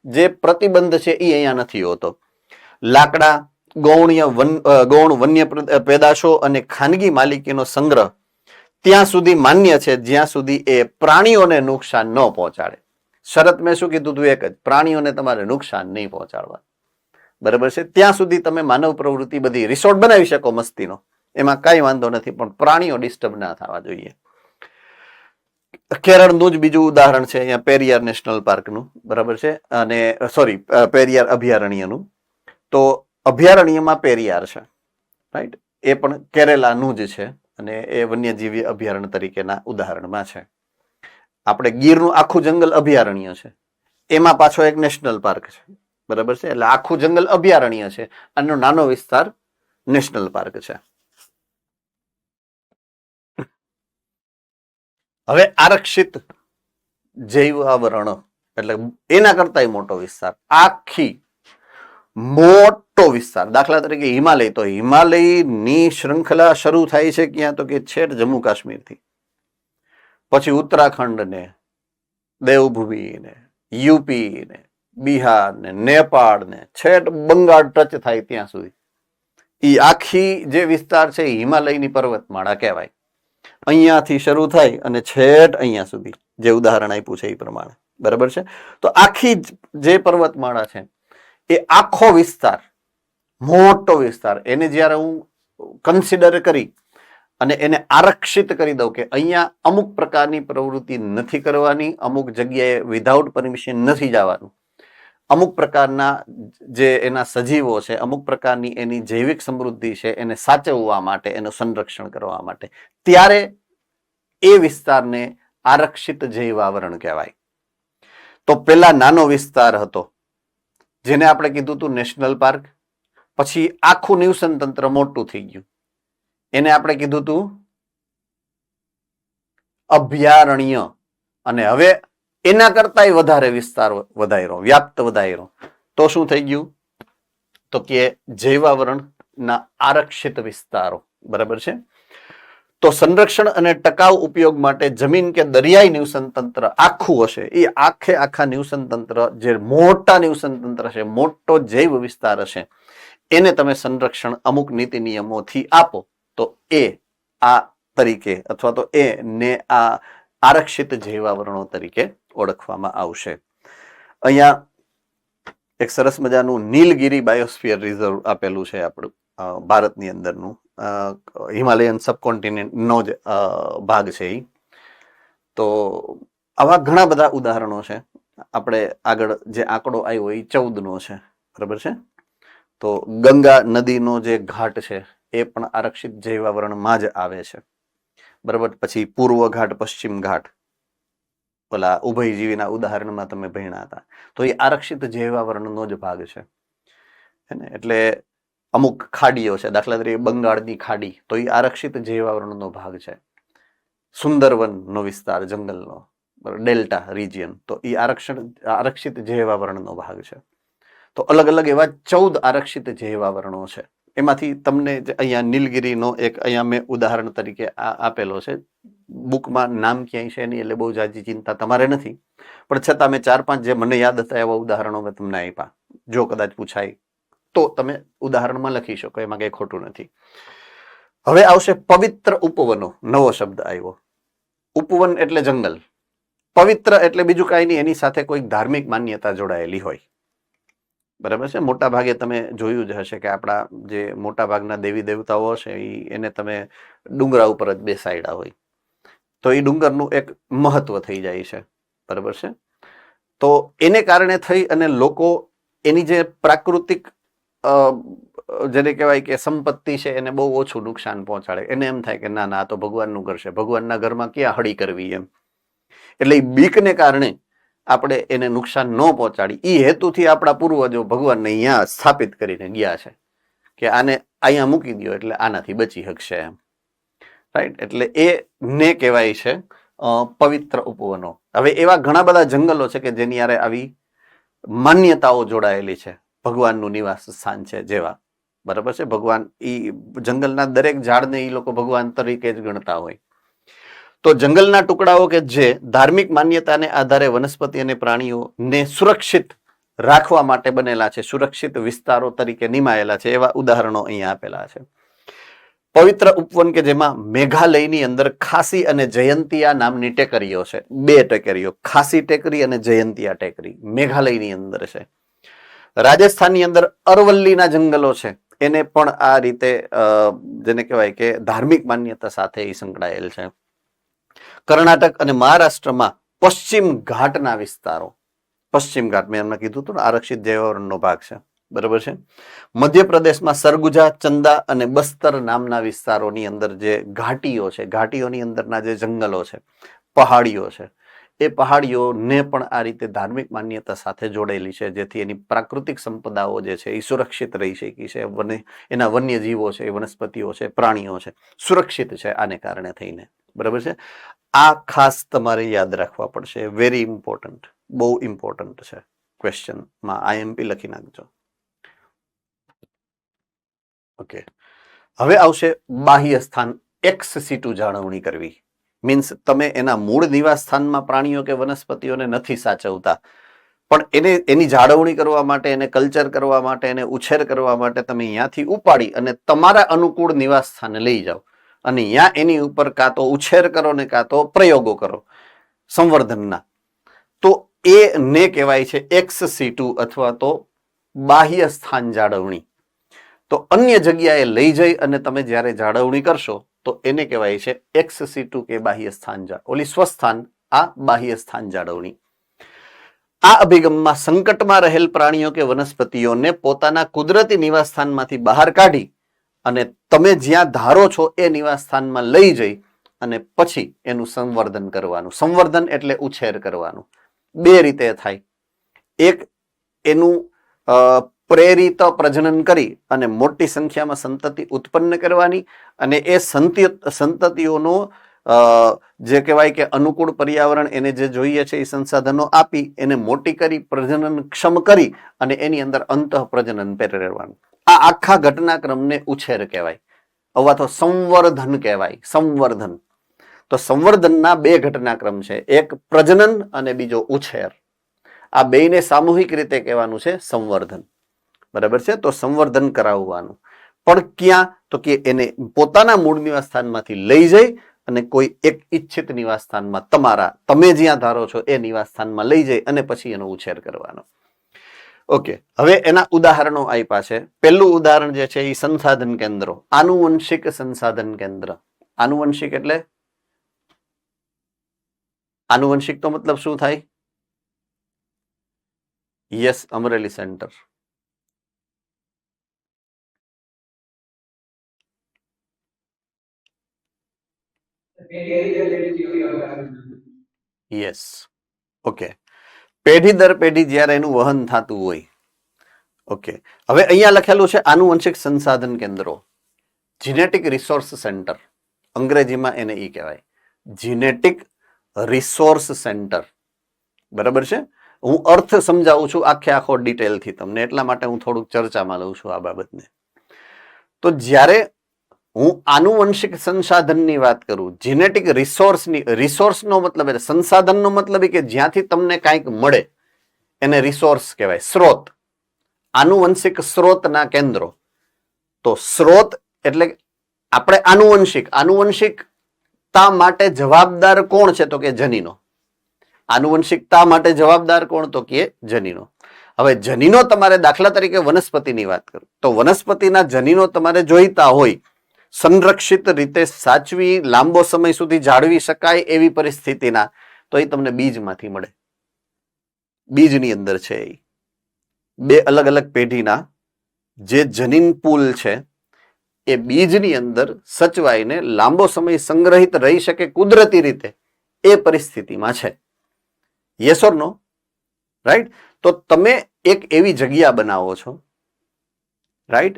જે પ્રતિબંધ છે એ અહીંયા નથી હોતો. લાકડા, ગૌણ વન્ય પેદાશો અને ખાનગી માલિકીનો સંગ્રહ ત્યાં સુધી માન્ય છે જ્યાં સુધી એ પ્રાણીઓને નુકસાન ન પહોંચાડે. શરત મેં શું કીધું હતું? એક જ, પ્રાણીઓને તમારે નુકસાન નહીં પહોંચાડવા. બરાબર છે. ત્યાં સુધી તમે માનવ પ્રવૃત્તિ બધી રિસોર્ટ બનાવી શકો મસ્તીનો, એમાં કઈ વાંધો નથી, પણ પ્રાણીઓ ડિસ્ટર્બ ના થવા જોઈએ. કેરળનું જ બીજું ઉદાહરણ છે અહીંયા પેરિયાર નેશનલ પાર્કનું. બરાબર છે. અને સોરી, પેરિયાર અભયારણ્યનું. તો અભયારણ્યમાં પેરિયાર છે, રાઈટ? એ પણ કેરેલાનું જ છે અને એ વન્યજીવી અભયારણ્ય તરીકેના ઉદાહરણમાં છે. આપણે ગીરનું આખું જંગલ અભયારણ્ય છે, એમાં પાછો એક નેશનલ પાર્ક છે. બરાબર છે. એટલે આખું જંગલ અભયારણ્ય છે, આનો નાનો વિસ્તાર નેશનલ પાર્ક છે. હવે આરક્ષિત જૈવ આવરણ એટલે એના કરતા મોટો વિસ્તાર, આખી મોટો વિસ્તાર. દાખલા તરીકે હિમાલય, તો હિમાલયની શૃંખલા શરૂ થાય છે ક્યાં? તો કે છેક જમ્મુ કાશ્મીર થી, પછી ઉત્તરાખંડ ને, દેવભૂમિ ને, યુપી ને, બિહાર ને, નેપાળ ને, છેક બંગાળ ટચ થાય ત્યાં સુધી. એ આખી જે વિસ્તાર છે હિમાલયની પર્વતમાળા કહેવાય. અહીંયાથી શરૂ થાય અને છેક અહીંયા સુધી, જે ઉદાહરણ આપ્યું છે એ પ્રમાણે. બરાબર છે. તો આખી જે પર્વતમાળા છે એ આખો વિસ્તાર, મોટો વિસ્તાર, એને જ્યારે હું કન્સિડર કરી અને એને આરક્ષિત કરી દઉં કે અહીંયા અમુક પ્રકારની પ્રવૃત્તિ નથી કરવાની, અમુક જગ્યાએ વિધાઉટ પરમિશન નથી જવાનું, અમુક પ્રકારના જે એના સજીવો છે, અમુક પ્રકારની એની જૈવિક સમૃદ્ધિ છે, એને સાચવવા માટે, એનું સંરક્ષણ કરવા માટે, ત્યારે એ વિસ્તારને આરક્ષિત જૈવ આવરણ કહેવાય. તો પેલા નાનો વિસ્તાર હતો જેને આપણે કીધું હતું નેશનલ પાર્ક, પછી આખું નિવસન તંત્ર મોટું થઈ ગયું, એને આપણે કીધું હતું અભયારણ્ય. અને હવે એના કરતા વધારે વિસ્તાર વધાર્યો, વ્યાપ્ત વધાર્યો, તો શું થઈ ગયું? તો કે જૈવાવરણના આરક્ષિત વિસ્તારો. બરાબર છે. તો સંરક્ષણ અને ટકાઉ ઉપયોગ માટે જમીન કે દરિયાઈ નિવસન તંત્ર આખું હશે, એ આખા નિવસન તંત્ર, જે મોટા નિવસન તંત્ર છે, મોટો જૈવ વિસ્તાર હશે, એને તમે સંરક્ષણ અમુક નીતિ નિયમોથી આપો તો એ આ તરીકે અથવા તો એને આ આરક્ષિત જૈવાવરણો તરીકે ઓળખવામાં આવશે. અહીંયા એક સરસ મજાનું નીલગિરી બાયોસ્ફિયર રિઝર્વ આપેલું છે આપણું ભારતની અંદરનું, હિમાલયન સબકોન્ટિનેન્ટનો જ ભાગ છે એ. તો આવા ઘણા બધા ઉદાહરણો છે. આપણે આગળ જે આંકડો આવ્યો એ 14નો છે. બરાબર છે. તો ગંગા નદીનો જે ઘાટ છે એ પણ આરક્ષિત જૈવાવરણમાં જ આવે છે. બરાબર. પછી પૂર્વ ઘાટ, પશ્ચિમ ઘાટ, પેલા ઉભયજીવીના ઉદાહરણમાં તમે ભણ્યા હતા, તો એ આરક્ષિત જૈવાવરણનો જ ભાગ છે. એટલે અમુક ખાડીઓ છે, દાખલા તરીકે બંગાળની ખાડી, તો એ આરક્ષિત જૈવાવરણનો ભાગ છે. સુંદરવનનો વિસ્તાર, જંગલનો ડેલ્ટા રિજિયન, તો એ આરક્ષિત જૈવાવરણનો ભાગ છે. તો અલગ અલગ એવા 14 આરક્ષિત જૈવાવરણો છે. એમાંથી તમને અહીંયા નીલગિરીનો એક અહીંયા મેં ઉદાહરણ તરીકે આપેલો છે. બુકમાં નામ ક્યાંય છે નહીં એટલે બહુ જાજી ચિંતા તમારે નથી, પણ છતાં મેં 4-5 જે મને યાદ હતા એવા ઉદાહરણો મેં તમને આપ્યા. જો કદાચ પૂછાય તો તમે ઉદાહરણમાં લખી શકો, એમાં કઈ ખોટું નથી. હવે આવશે પવિત્ર ઉપવનો. નવો શબ્દ આવ્યો. ઉપવન એટલે જંગલ, પવિત્ર એટલે બીજું કાંઈ નહીં, એની સાથે કોઈ ધાર્મિક માન્યતા જોડાયેલી હોય. બરાબર છે. મોટા ભાગે તમે જોયું જ હશે કે આપણા જે મોટા ભાગના દેવી દેવતાઓ હશે એને તમે ડુંગરા ઉપર જ બેસાડ્યા હોય, તો એ ડુંગરનું એક મહત્વ થઈ જાય છે. બરાબર છે. તો એને કારણે થઈ અને લોકો એની જે પ્રાકૃતિક જેને કહેવાય કે સંપત્તિ છે એને બહુ ઓછું નુકસાન પહોંચાડે. એને એમ થાય કે ના ના, આ તો ભગવાનનું ઘર છે, ભગવાનના ઘરમાં ક્યાં હળી કરવી એમ. એટલે એ બીકને કારણે આપણે એને નુકસાન ન પહોંચાડી, એ હેતુથી આપણા પૂર્વજો ભગવાનને અહીંયા સ્થાપિત કરીને ગયા છે કે આને અહીંયા મૂકી દો એટલે આનાથી બચી શકશે એમ. રાઈટ. એટલે એ ને કહેવાય છે પવિત્ર ઉપવનો. હવે એવા ઘણા બધા જંગલો છે કે જેની યારે આવી માન્યતાઓ જોડાયેલી છે, ભગવાનનું નિવાસ સ્થાન છે જેવા, બરાબર છે. ભગવાન ઈ જંગલના દરેક ઝાડને ઈ લોકો ભગવાન તરીકે જ ગણતા હોય. તો જંગલના ટુકડાઓ કે જે ધાર્મિક માન્યતાને આધારે વનસ્પતિ અને પ્રાણીઓને સુરક્ષિત રાખવા માટે બનેલા છે, સુરક્ષિત વિસ્તારો તરીકે નિમાયેલા છે, એવા ઉદાહરણો અહીંયા આપેલા છે. પવિત્ર ઉપવન કે જેમાં મેઘાલયની અંદર ખાસી અને જયંતિયા નામની ટેકરીઓ છે, 2 ટેકરીઓ, ખાસી ટેકરી અને જયંતિયા ટેકરી મેઘાલયની અંદર છે. રાજસ્થાનની અંદર અરવલ્લીના જંગલો છે, એને પણ આ રીતે જેને કહેવાય કે ધાર્મિક માન્યતા સાથે એ સંકળાયેલ છે. કર્ણાટક અને મહારાષ્ટ્રમાં પશ્ચિમ ઘાટના વિસ્તારો, પશ્ચિમ ઘાટ મેં એમને કીધું હતું ને આરક્ષિત જૈવરણનો ભાગ છે, બરાબર છે. મધ્યપ્રદેશમાં સરગુજા, ચંદા અને બસ્તર નામના વિસ્તારોની અંદર જે ઘાટીઓ છે, ઘાટીઓની અંદરના જે જંગલો છે, પહાડીઓ છે, એ પહાડીઓને પણ આ રીતે ધાર્મિક માન્યતા સાથે જોડેલી છે, જેથી એની પ્રાકૃતિક સંપદાઓ જે છે એ સુરક્ષિત રહી શકી છે. એના વન્યજીવો છે, વનસ્પતિઓ છે, પ્રાણીઓ છે, સુરક્ષિત છે આને કારણે થઈને, બરાબર છે. આ ખાસ તમારે યાદ રાખવા પડશે, વેરી ઇમ્પોર્ટન્ટ, બહુ ઇમ્પોર્ટન્ટ છે. ક્વેશ્ચનમાં આઈએમપી લખી નાખજો. ઓકે, હવે આવશે બાહ્ય સ્થાન એક્સ સિટુ જાળવણી કરવી. મીન્સ તમે એના મૂળ નિવાસ સ્થાનમાં પ્રાણીઓ કે વનસ્પતિઓને નથી સાચવતા, પણ એની જાળવણી કરવા માટે, એને કલ્ચર કરવા માટે, એને ઉછેર કરવા માટે તમે અહીંયાથી ઉપાડી અને તમારા અનુકૂળ નિવાસ સ્થાને લઈ જાઓ અને અહીંયા એની ઉપર કાં તો ઉછેર કરો ને કાં તો પ્રયોગો કરો સંવર્ધનના, તો એને કહેવાય છે એક્સ સિટુ અથવા તો બાહ્ય સ્થાન જાળવણી. તો અન્ય જગ્યાએ લઈ જઈ અને તમે જ્યારે જાળવણી કરશો તો એને કહેવાય છે એક્સ સિટુ કે બાહ્ય સ્થાન ઓલી સ્વસ્થાન, આ બાહ્ય સ્થાન જાળવણી. આ અભિગમમાં સંકટમાં રહેલ પ્રાણીઓ કે વનસ્પતિઓને પોતાના કુદરતી નિવાસ સ્થાનમાંથી બહાર કાઢી અને તમે જ્યાં ધારો છો એ નિવાસ સ્થાનમાં લઈ જઈ અને પછી એનું સંવર્ધન કરવાનું. સંવર્ધન એટલે ઉછેર કરવાનું. 2 રીતે થાય. એક, એનું પ્રેરિત પ્રજનન કરી અને મોટી સંખ્યામાં સંતતિ ઉત્પન્ન કરવાની અને એ સંતતિઓનો જે કહેવાય કે અનુકૂળ પર્યાવરણ એને જે જોઈએ છે એ સંસાધનો આપી એને મોટી કરી, પ્રજનન ક્ષમ કરી અને એની અંદર અંતઃ પ્રજનન પ્રેરવાનું. આ આખા ઘટનાક્રમને ઉછેર કહેવાય અથવા તો સંવર્ધન કહેવાય. સંવર્ધન, તો સંવર્ધનના 2 ઘટનાક્રમ છે, એક પ્રજનન અને બીજો ઉછેર. આ બેયને સામૂહિક રીતે કહેવાનું છે સંવર્ધન, બરાબર છે. તો સંવર્ધન કરાવવાનું પણ ક્યાં, તો કે એને પોતાના મૂળ નિવાસ સ્થાનમાંથી લઈ જઈ અને કોઈ એક ઈચ્છિત નિવાસ સ્થાનમાં તમે જ્યાં ધારો છો એ નિવાસ સ્થાનમાં લઈ જઈ અને પછી એનો ઉછેર કરવાનો. ઓકે, હવે એના ઉદાહરણો આપ્યા છે. પહેલું ઉદાહરણ જે છે એ સંસાધન કેન્દ્રો, આનુવંશિક સંસાધન કેન્દ્ર. આનુવંશિક એટલે આનુવંશિક તો મતલબ શું થાય? Yes, Amreli centre. Yes, okay. પેઢી દર પેઢી જ્યારે એનું વહન થતું હોય. ઓકે, હવે અહીંયા લખેલું છે આનુવંશિક સંસાધન કેન્દ્રો, જીનેટિક રિસોર્સ સેન્ટર, અંગ્રેજીમાં એને ઈ કહેવાય જીનેટિક રિસોર્સ સેન્ટર, બરાબર છે. હું અર્થ સમજાવું છું આખો ડિટેલથી તમને, એટલા માટે હું થોડુંક ચર્ચામાં લઉં છું આ બાબતને. તો જ્યારે હું આનુવંશિક સંસાધનની વાત કરું, જીનેટિક રિસોર્સનો મતલબ એટલે સંસાધનનો મતલબ કે જ્યાંથી તમને કાંઈક મળે એને રિસોર્સ કહેવાય, સ્ત્રોત. આનુવંશિક સ્ત્રોતના કેન્દ્રો. તો સ્ત્રોત એટલે આપણે આનુવંશિકતા માટે જવાબદાર કોણ છે? તો કે જનીનો. આનુવંશિકતા માટે જવાબદાર કોણ? તો કે જનીનો. હવે જનીનો તમારે, દાખલા તરીકે વનસ્પતિની વાત કરું તો વનસ્પતિના જનીનો તમારે જોઈતા હોય, સંરક્ષિત રીતે સાચવી લાંબો સમય સુધી જાળવી શકાય એવી પરિસ્થિતિના, તો એ તમને બીજમાંથી મળે. બીજની અંદર છે એ 2 અલગ અલગ પેઢીના જે જનીન પૂલ છે એ બીજની અંદર સચવાઈને લાંબો સમય સંગ્રહિત રહી શકે કુદરતી રીતે એ પરિસ્થિતિમાં છે. Yes or no? રાઈટ. તો તમે એક એવી જગ્યા બનાવો છો, રાઈટ,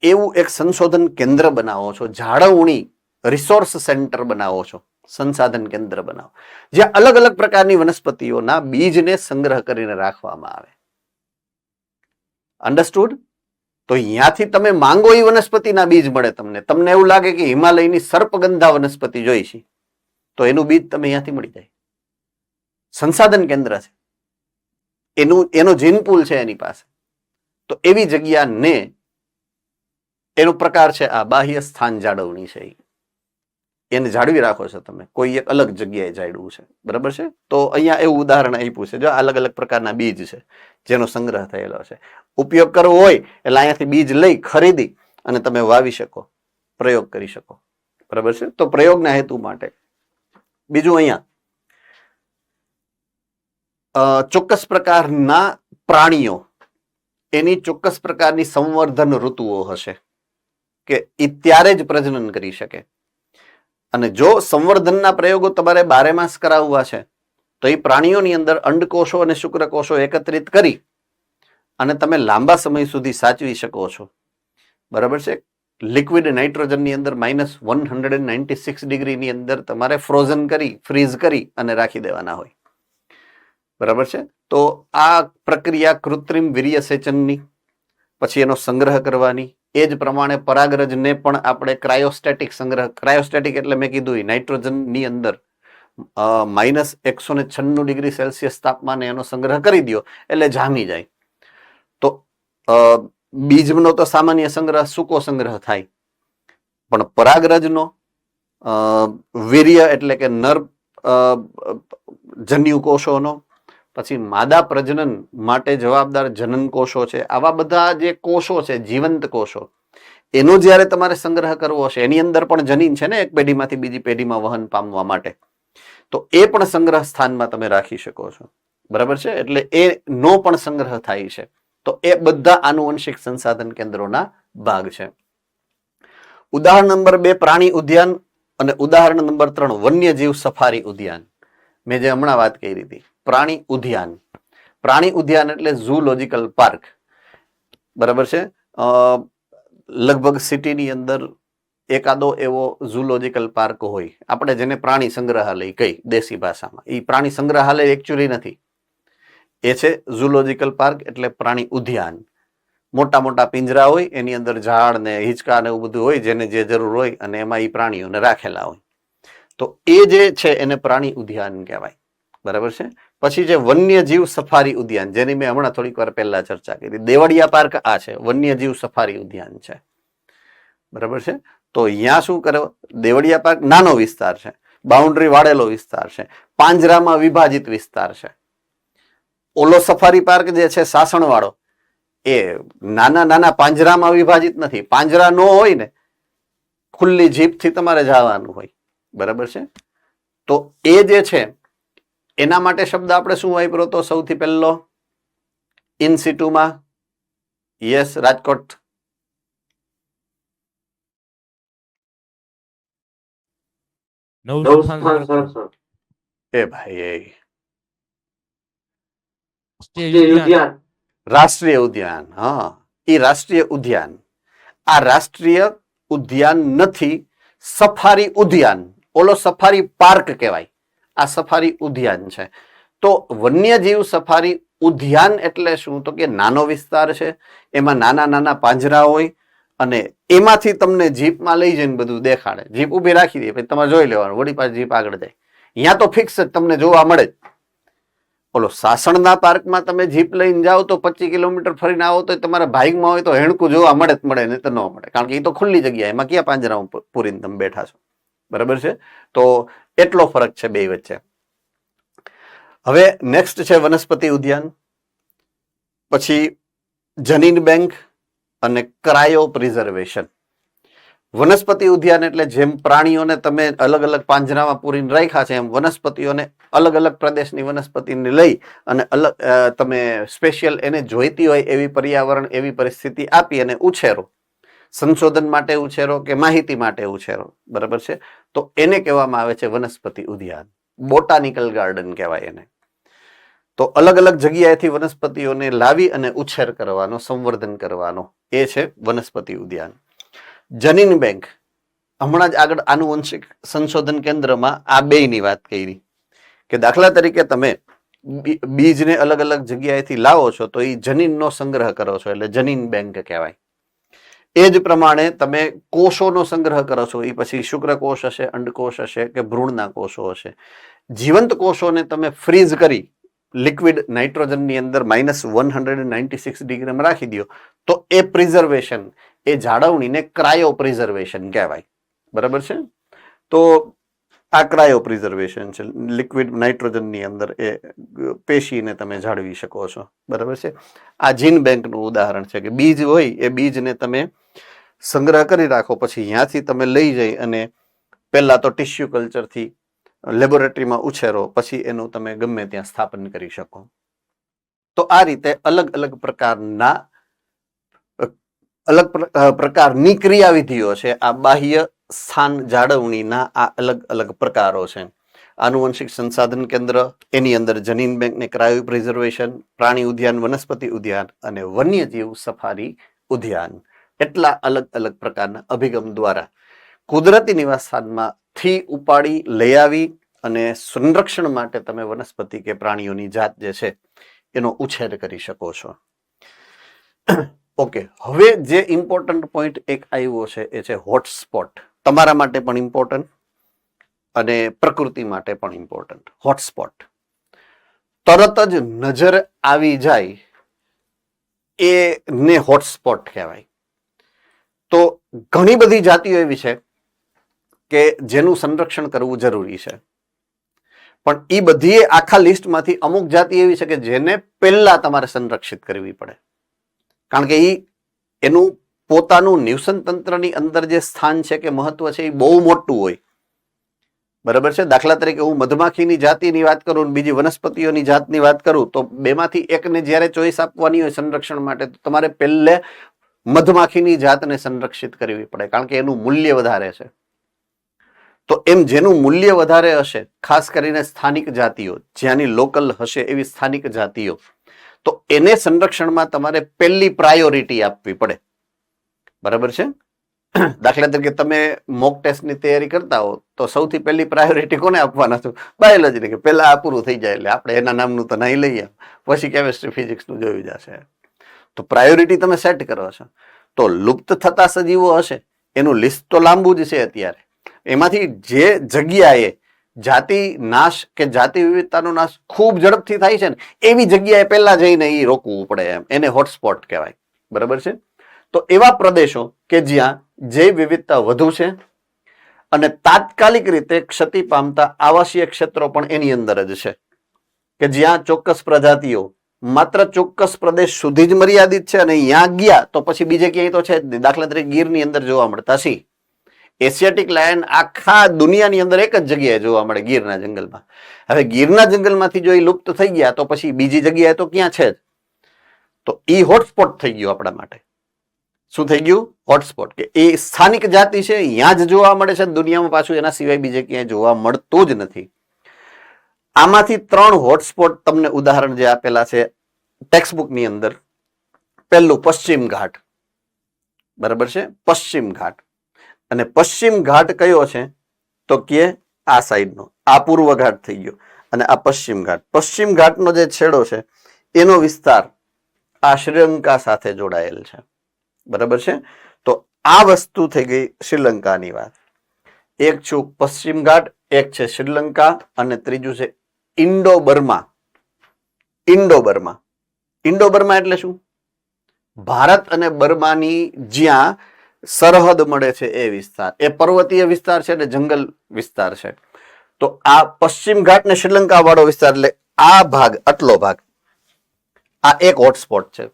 એવું એક સંશોધન કેન્દ્ર બનાવો છો, જાળવણી રિસોર્સ સેન્ટર બનાવો છો, સંસાધન કેન્દ્ર બનાવો, જ્યાં અલગ અલગ પ્રકારની વનસ્પતિઓના બીજને સંગ્રહ કરીને રાખવામાં આવે. અન્ડરસ્ટુડ? તો અહીંયાથી તમે માંગો એ વનસ્પતિના બીજ મળે તમને. તમને એવું લાગે કે હિમાલયની સર્પગંધા વનસ્પતિ જોઈ છે, તો એનું બીજ તમે અહીંયાથી મળી જાય. સંસાધન કેન્દ્ર છે, એનો જીન પૂલ છે એની પાસે. તો એવી જગ્યાને એનો પ્રકાર છે આ બાહ્ય સ્થાન જાળવણી છે. એને જાળવી રાખો છો તમે, કોઈ એક અલગ જગ્યાએ જાળવું છે, બરાબર છે? તો અહીંયા એવું ઉદાહરણ આપ્યું છે, જો અલગ અલગ પ્રકારના બીજ છે જેનો સંગ્રહ થયેલો છે. ઉપયોગ કરવો હોય એટલે અહીંયાથી બીજ લઈ ખરીદી અને તમે વાવી શકો, પ્રયોગ કરી શકો, બરાબર છે? તો પ્રયોગના હેતુ માટે. બીજું અહીંયા ચોક્કસ પ્રકારના પ્રાણીઓ, એની ચોક્કસ પ્રકારની સંવર્ધન ઋતુઓ હશે કે એ ત્યારે જ પ્રજનન કરી શકે. અને જો સંવર્ધનના પ્રયોગો તમારે 12 માસ કરાવવા છે તો એ પ્રાણીઓની અંદર અંડકોષો અને શુક્રકોષો એકત્રિત કરી અને તમે લાંબા સમય સુધી સાચવી શકો છો, બરાબર છે? લિક્વિડ નાઇટ્રોજનની અંદર -196 ડિગ્રીની અંદર તમારે ફ્રોઝન કરી, ફ્રીઝ કરી અને રાખી દેવાના હોય, બરાબર છે? તો આ પ્રક્રિયા કૃત્રિમ વીર્યસેચનની, પછી એનો સંગ્રહ કરવાની, એ જ પ્રમાણે પરાગરજને પણ આપણે ક્રાયોસ્ટેટિક સંગ્રહ, ક્રાયોસ્ટેટિક એટલે મેં કીધું નાઇટ્રોજનની અંદર -196 ડિગ્રી સેલ્સિયસ તાપમાને એનો સંગ્રહ કરી દો એટલે જામી જાય. તો બીજનો તો સામાન્ય સંગ્રહ સૂકો સંગ્રહ થાય, પણ પરાગરજનો વીર્ય એટલે કે નર જન્યુ કોષોનો, પછી માદા પ્રજનન માટે જવાબદાર જનન કોષો છે, આવા બધા જે કોષો છે, જીવંત કોષો, એનો જ્યારે તમારે સંગ્રહ કરવો હશે, એની અંદર પણ જનીન છે ને એક પેઢીમાંથી બીજી પેઢીમાં વહન પામવા માટે, તો એ પણ સંગ્રહ સ્થાનમાં તમે રાખી શકો છો, બરાબર છે? એટલે એનો પણ સંગ્રહ થાય છે. તો એ બધા આનુવંશિક સંસાધન કેન્દ્રોના ભાગ છે. ઉદાહરણ નંબર 2 પ્રાણી ઉદ્યાન અને ઉદાહરણ નંબર 3 વન્યજીવ સફારી ઉદ્યાન. મેં જે હમણાં વાત કરી હતી, પ્રાણી ઉદ્યાન. પ્રાણી ઉદ્યાન એટલે ઝૂલોજિકલ પાર્ક, બરાબર છે? લગભગ સિટીની અંદર એકાદો એવો ઝૂલોજિકલ પાર્ક હોય, આપણે જેને પ્રાણી સંગ્રહાલય કહી દેશી ભાષામાં. એ પ્રાણી સંગ્રહાલય એકચ્યુઅલી નથી, એ છે ઝૂલોજિકલ પાર્ક એટલે પ્રાણી ઉદ્યાન. મોટા મોટા પિંજરા હોય, એની અંદર ઝાડ ને હિંચકા ને એવું બધું હોય, જેને જે જરૂર હોય, અને એમાં એ પ્રાણીઓને રાખેલા હોય. તો એ જે છે એને પ્રાણી ઉદ્યાન કહેવાય, બરાબર છે? પછી જે વન્યજીવ સફારી ઉદ્યાન, જેની મેં હમણાં થોડીક વાર પહેલા ચર્ચા કરી, દેવળિયા પાર્ક આ છે, વન્યજીવ સફારી ઉદ્યાન છે, બરાબર છે? તો અહીંયા શું કરો, દેવળિયા પાર્ક નાનો વિસ્તાર છે, બાઉન્ડ્રી વાળેલો વિસ્તાર છે, પાંજરામાં વિભાજિત વિસ્તાર છે. ઓલો સફારી પાર્ક જે છે સાસણવાળો, એ નાના નાના પાંજરામાં વિભાજિત નથી. પાંજરા નો હોય ને, ખુલ્લી જીપથી તમારે જવાનું હોય, બરાબર છે? તો એ જે છે એના માટે શબ્દ આપણે શું વાપર્યો તો સૌથી પહેલો? ઇન સિટુમાં. યસ, રાજકોટ. એ ભાઈ, રાષ્ટ્રીય ઉદ્યાન. હા, એ રાષ્ટ્રીય ઉદ્યાન. આ રાષ્ટ્રીય ઉદ્યાન નથી, સફારી ઉદ્યાન. ઓલો સફારી પાર્ક કહેવાય, આ સફારી ઉદ્યાન છે. તો વન્યજીવ સફારી ઉદ્યાન એટલે શું? તો કે નાનો વિસ્તાર છે, એમાં નાના નાના પાંજરા હોય, અને એમાંથી તમને જીપમાં લઈ જઈને બધું દેખાડે. જીપ ઉભી રાખી દે, પછી તમારે જોઈ લેવાનું, વળી પાછી જીપ આગળ જાય. અહીંયા તો ફિક્સ જ તમને જોવા મળે જ. ઓલો સાસણના પાર્કમાં તમે જીપ લઈને જાઓ તો 25 કિલોમીટર ફરીને આવો તો તમારા ભાઈકમાં હોય તો હેણકું જોવા મળે જ મળે, નહીં તો ન મળે, કારણ કે એ તો ખુલ્લી જગ્યા, એમાં ક્યાં પાંજરામાં પૂરીને તમે બેઠા છો, બરાબર છે? તો એટલો ફરક છે બે વચ્ચે. હવે નેક્સ્ટ છે વનસ્પતિ ઉદ્યાન, પછી જનીન બેંક અને ક્રાયો પ્રિઝર્વેશન. વનસ્પતિ ઉદ્યાન એટલે જેમ પ્રાણીઓને તમે અલગ અલગ પાંજરામાં પૂરીને રાખ્યા છે, એમ વનસ્પતિઓને અલગ અલગ પ્રદેશની વનસ્પતિને લઈ અને અલગ તમે સ્પેશિયલ એને જોઈતી હોય એવી પર્યાવરણ, એવી પરિસ્થિતિ આપી અને ઉછેરો, સંશોધન માટે ઉછેરો કે માહિતી માટે ઉછેરો, બરાબર છે? તો એને કહેવામાં આવે છે વનસ્પતિ ઉદ્યાન, બોટાનિકલ ગાર્ડન કહેવાય એને. તો અલગ અલગ જગ્યાએથી વનસ્પતિઓને લાવી અને ઉછેર કરવાનો, સંવર્ધન કરવાનો, એ છે વનસ્પતિ ઉદ્યાન. જનીન બેંક, હમણાં જ આગળ આનુવંશિક સંશોધન કેન્દ્રમાં આ બેયની વાત કરી કે દાખલા તરીકે તમે બીજને અલગ અલગ જગ્યાએથી લાવો છો તો એ જનીનનો સંગ્રહ કરો છો એટલે જનીન બેંક કહેવાય. એ જ પ્રમાણે તમે કોષોનો સંગ્રહ કરો છો, એ પછી શુક્રકોષ હશે, અંડકોષ હશે કે ભ્રૂણના કોષો હશે. જીવંત કોષોને તમે ફ્રીઝ કરી લિક્વિડ નાઇટ્રોજનની અંદર -196 ડિગ્રીમાં રાખી દો તો એ પ્રિઝર્વેશન, એ જાળવણીને ક્રાયો પ્રિઝર્વેશન કહેવાય. બરાબર છે? તો આ ક્રાયો પ્રિઝર્વેશન છે. લિક્વિડ નાઇટ્રોજનની અંદર એ પેશીને તમે જાળવી શકો છો. બરાબર છે? આ જીન બેંકનું ઉદાહરણ છે કે બીજ હોય એ બીજને તમે સંગ્રહ કરી રાખો, પછી ત્યાંથી તમે લઈ જઈ અને પહેલા તો ટિશ્યુ કલ્ચરથી લેબોરેટરીમાં ઉછેરો, પછી એનું તમે ગમે ત્યાં સ્થાપન કરી શકો. તો આ રીતે અલગ અલગ પ્રકારની ક્રિયાવિધિઓ છે. આ બાહ્ય સ્થાન જાળવણીના આ અલગ અલગ પ્રકારો છે. આનુવંશિક સંસાધન કેન્દ્ર, એની અંદર જનીન બેંક ને ક્રાયો પ્રિઝર્વેશન, પ્રાણી ઉદ્યાન, વનસ્પતિ ઉદ્યાન અને વન્યજીવ સફારી ઉદ્યાન, એટલા અલગ અલગ પ્રકારના અભિગમ દ્વારા કુદરતી નિવાસસ્થાનમાંથી ઉપાડી લઈ આવી અને સંરક્ષણ માટે તમે વનસ્પતિ કે પ્રાણીઓની જાત જે છે એનો ઉછેર કરી શકો છો. ઓકે, હવે જે ઇમ્પોર્ટન્ટ પોઈન્ટ એક આવ્યો છે એ છે હોટસ્પોટ. તમારા માટે પણ ઇમ્પોર્ટન્ટ અને પ્રકૃતિ માટે પણ ઇમ્પોર્ટન્ટ. હોટસ્પોટ તરત જ નજર આવી જાય એને હોટસ્પોટ કહેવાય. તો ઘણી બધી જાતિઓ એવી છે કે જેનું સંરક્ષણ કરવું જરૂરી છે, પણ એ બધી આખા લિસ્ટમાંથી અમુક જાતિ એવી છે કે જેને પહેલા તમારે સંરક્ષિત કરવી પડે, કારણ કે એનું પોતાનું નિવસન તંત્રની અંદર જે સ્થાન છે કે મહત્વ છે એ બહુ મોટું હોય. બરાબર છે? દાખલા તરીકે હું મધમાખીની જાતિની વાત કરું, બીજી વનસ્પતિઓની જાતની વાત કરું, તો બેમાંથી એકને જ્યારે ચોઈસ આપવાની હોય સંરક્ષણ માટે, તો તમારે પહેલે મધમાખીની જાતને સંરક્ષિત કરવી પડે, કારણ કે એનું મૂલ્ય વધારે છે. તો એમ જેનું મૂલ્ય વધારે હશે, ખાસ કરીને સ્થાનિક જાતિઓ, જ્યાંની લોકલ હશે એવી સ્થાનિક જાતિઓ, તો એને સંરક્ષણમાં તમારે પહેલી પ્રાયોરિટી આપવી પડે. બરાબર છે? દાખલા તરીકે તમે મોક ટેસ્ટની તૈયારી કરતા હો તો સૌથી પહેલી પ્રાયોરિટી કોને આપવાના છો? બાયોલોજી, કે પહેલા આ પૂરું થઈ જાય એટલે આપણે એના નામનું તો નહીં લઈએ, પછી કેમિસ્ટ્રી ફિઝિક્સનું જોયું જશે. તો પ્રાયોરિટી તમે સેટ કરો છો. તો લુપ્ત થતા સજીવો હશે એનું લિસ્ટ તો લાંબુ જ છે અત્યારે. એમાંથી જે જગ્યાએ જાતિ નાશ કે જાતિ વિવિધતાનો નાશ ખૂબ ઝડપથી થાય છે ને એવી જગ્યાએ પહેલા જઈને એ રોકવું પડે, એમ એને હોટસ્પોટ કહેવાય. બરાબર છે? તો એવા પ્રદેશો કે જ્યાં જૈવ વિવિધતા વધુ છે અને તાત્કાલિક રીતે ક્ષતિ પામતા આવાસીય ક્ષેત્રો પણ એની અંદર જ છે, કે જ્યાં ચોક્કસ પ્રજાતિઓ માત્ર ચોક્કસ પ્રદેશ સુધી જ મર્યાદિત છે અને ત્યાં ગયા તો પછી બીજે ક્યાંય તો છે જ નહીં. દાખલા તરીકે ગીરની અંદર જોવા મળતા સિંહ, એશિયાટિક લાયન આખા દુનિયાની અંદર એક જ જગ્યાએ જોવા મળે, ગીરના જંગલમાં. હવે ગીરના જંગલમાંથી જો એ લુપ્ત થઈ ગયા તો પછી બીજી જગ્યાએ તો ક્યાં છે જ. તો એ હોટસ્પોટ થઈ ગયું આપણા માટે. શું થઈ ગયું? હોટસ્પોટ. કે એ સ્થાનિક જાતિ છે, ત્યાં જ જોવા મળે છે દુનિયામાં, પાછું એના સિવાય બીજે ક્યાંય જોવા મળતું જ નથી. આમાંથી 3 હોટસ્પોટ તમને ઉદાહરણ જે આપેલા છે ટેક્સ્ટબુકની અંદર. પહેલું પશ્ચિમ ઘાટ. બરાબર છે? પશ્ચિમ ઘાટ. અને પશ્ચિમ ઘાટ કયો છે તો કે આ સાઈડનો, આ પૂર્વ ઘાટ થઈ ગયો અને આ પશ્ચિમ ઘાટ. પશ્ચિમ ઘાટનો જે છેડો છે એનો વિસ્તાર આ શ્રીલંકા સાથે જોડાયેલ છે. બરાબર છે? તો આ વસ્તુ થઈ ગઈ શ્રીલંકાની વાત. એક છું પશ્ચિમ ઘાટ, એક છે શ્રીલંકા અને ત્રીજું છે Indo Burma. Indo Burma. Indo Burma એટલે શું? ભારત અને બર્માની જ્યાં સરહદ મળે છે એ વિસ્તાર, એ પર્વતીય વિસ્તાર છે ને જંગલ વિસ્તાર છે. તો આ પશ્ચિમ ઘાટ ને શ્રીલંકા વાળો વિસ્તાર, એટલે આ ભાગ, આટલો ભાગ, આ એક હોટસ્પોટ છે.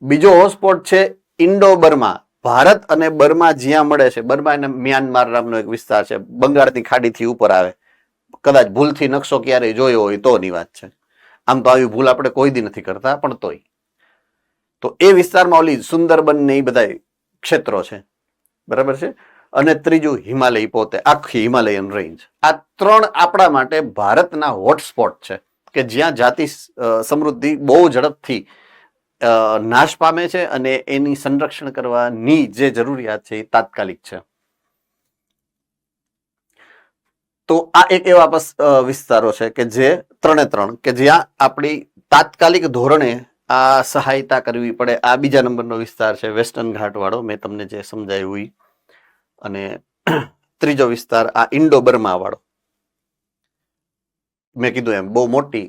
બીજો હોટસ્પોટ છે ઇન્ડો બર્મા. ભારત અને બર્મા જ્યાં મળે છે, બર્મા અને મ્યાનમાર નામનો એક વિસ્તાર છે, બંગાળની ખાડીથી ઉપર આવે. કદાચ ભૂલથી નકશો ક્યારેય જોયો હોય તોની વાત છે. આમ તો આવી ભૂલ આપણે કોઈ દી નથી કરતા, પણ તોય. તો એ વિસ્તારમાં ઓલી સુંદરબન ને એ બધા ક્ષેત્રો છે. બરાબર છે? અને ત્રીજું હિમાલય પોતે, આખી હિમાલયન રેન્જ. આ 3 આપણા માટે ભારતના હોટસ્પોટ છે કે જ્યાં જાતિ સમૃદ્ધિ બહુ ઝડપથી નાશ પામે છે અને એની સંરક્ષણ કરવાની જે જરૂરિયાત છે એ તાત્કાલિક છે. તો આ એક એવા વિસ્તારો છે કે જે 3 કે જ્યાં આપણી તાત્કાલિક ધોરણે આ સહાયતા કરવી પડે. આ બીજા નંબરનો વિસ્તાર છે વેસ્ટર્ન ઘાટ વાળો, મેં તમને જે સમજાવ્યું ઈ. અને ત્રીજો વિસ્તાર આ ઇન્ડો બર્મા વાળો, મેં કીધું એમ બહુ મોટી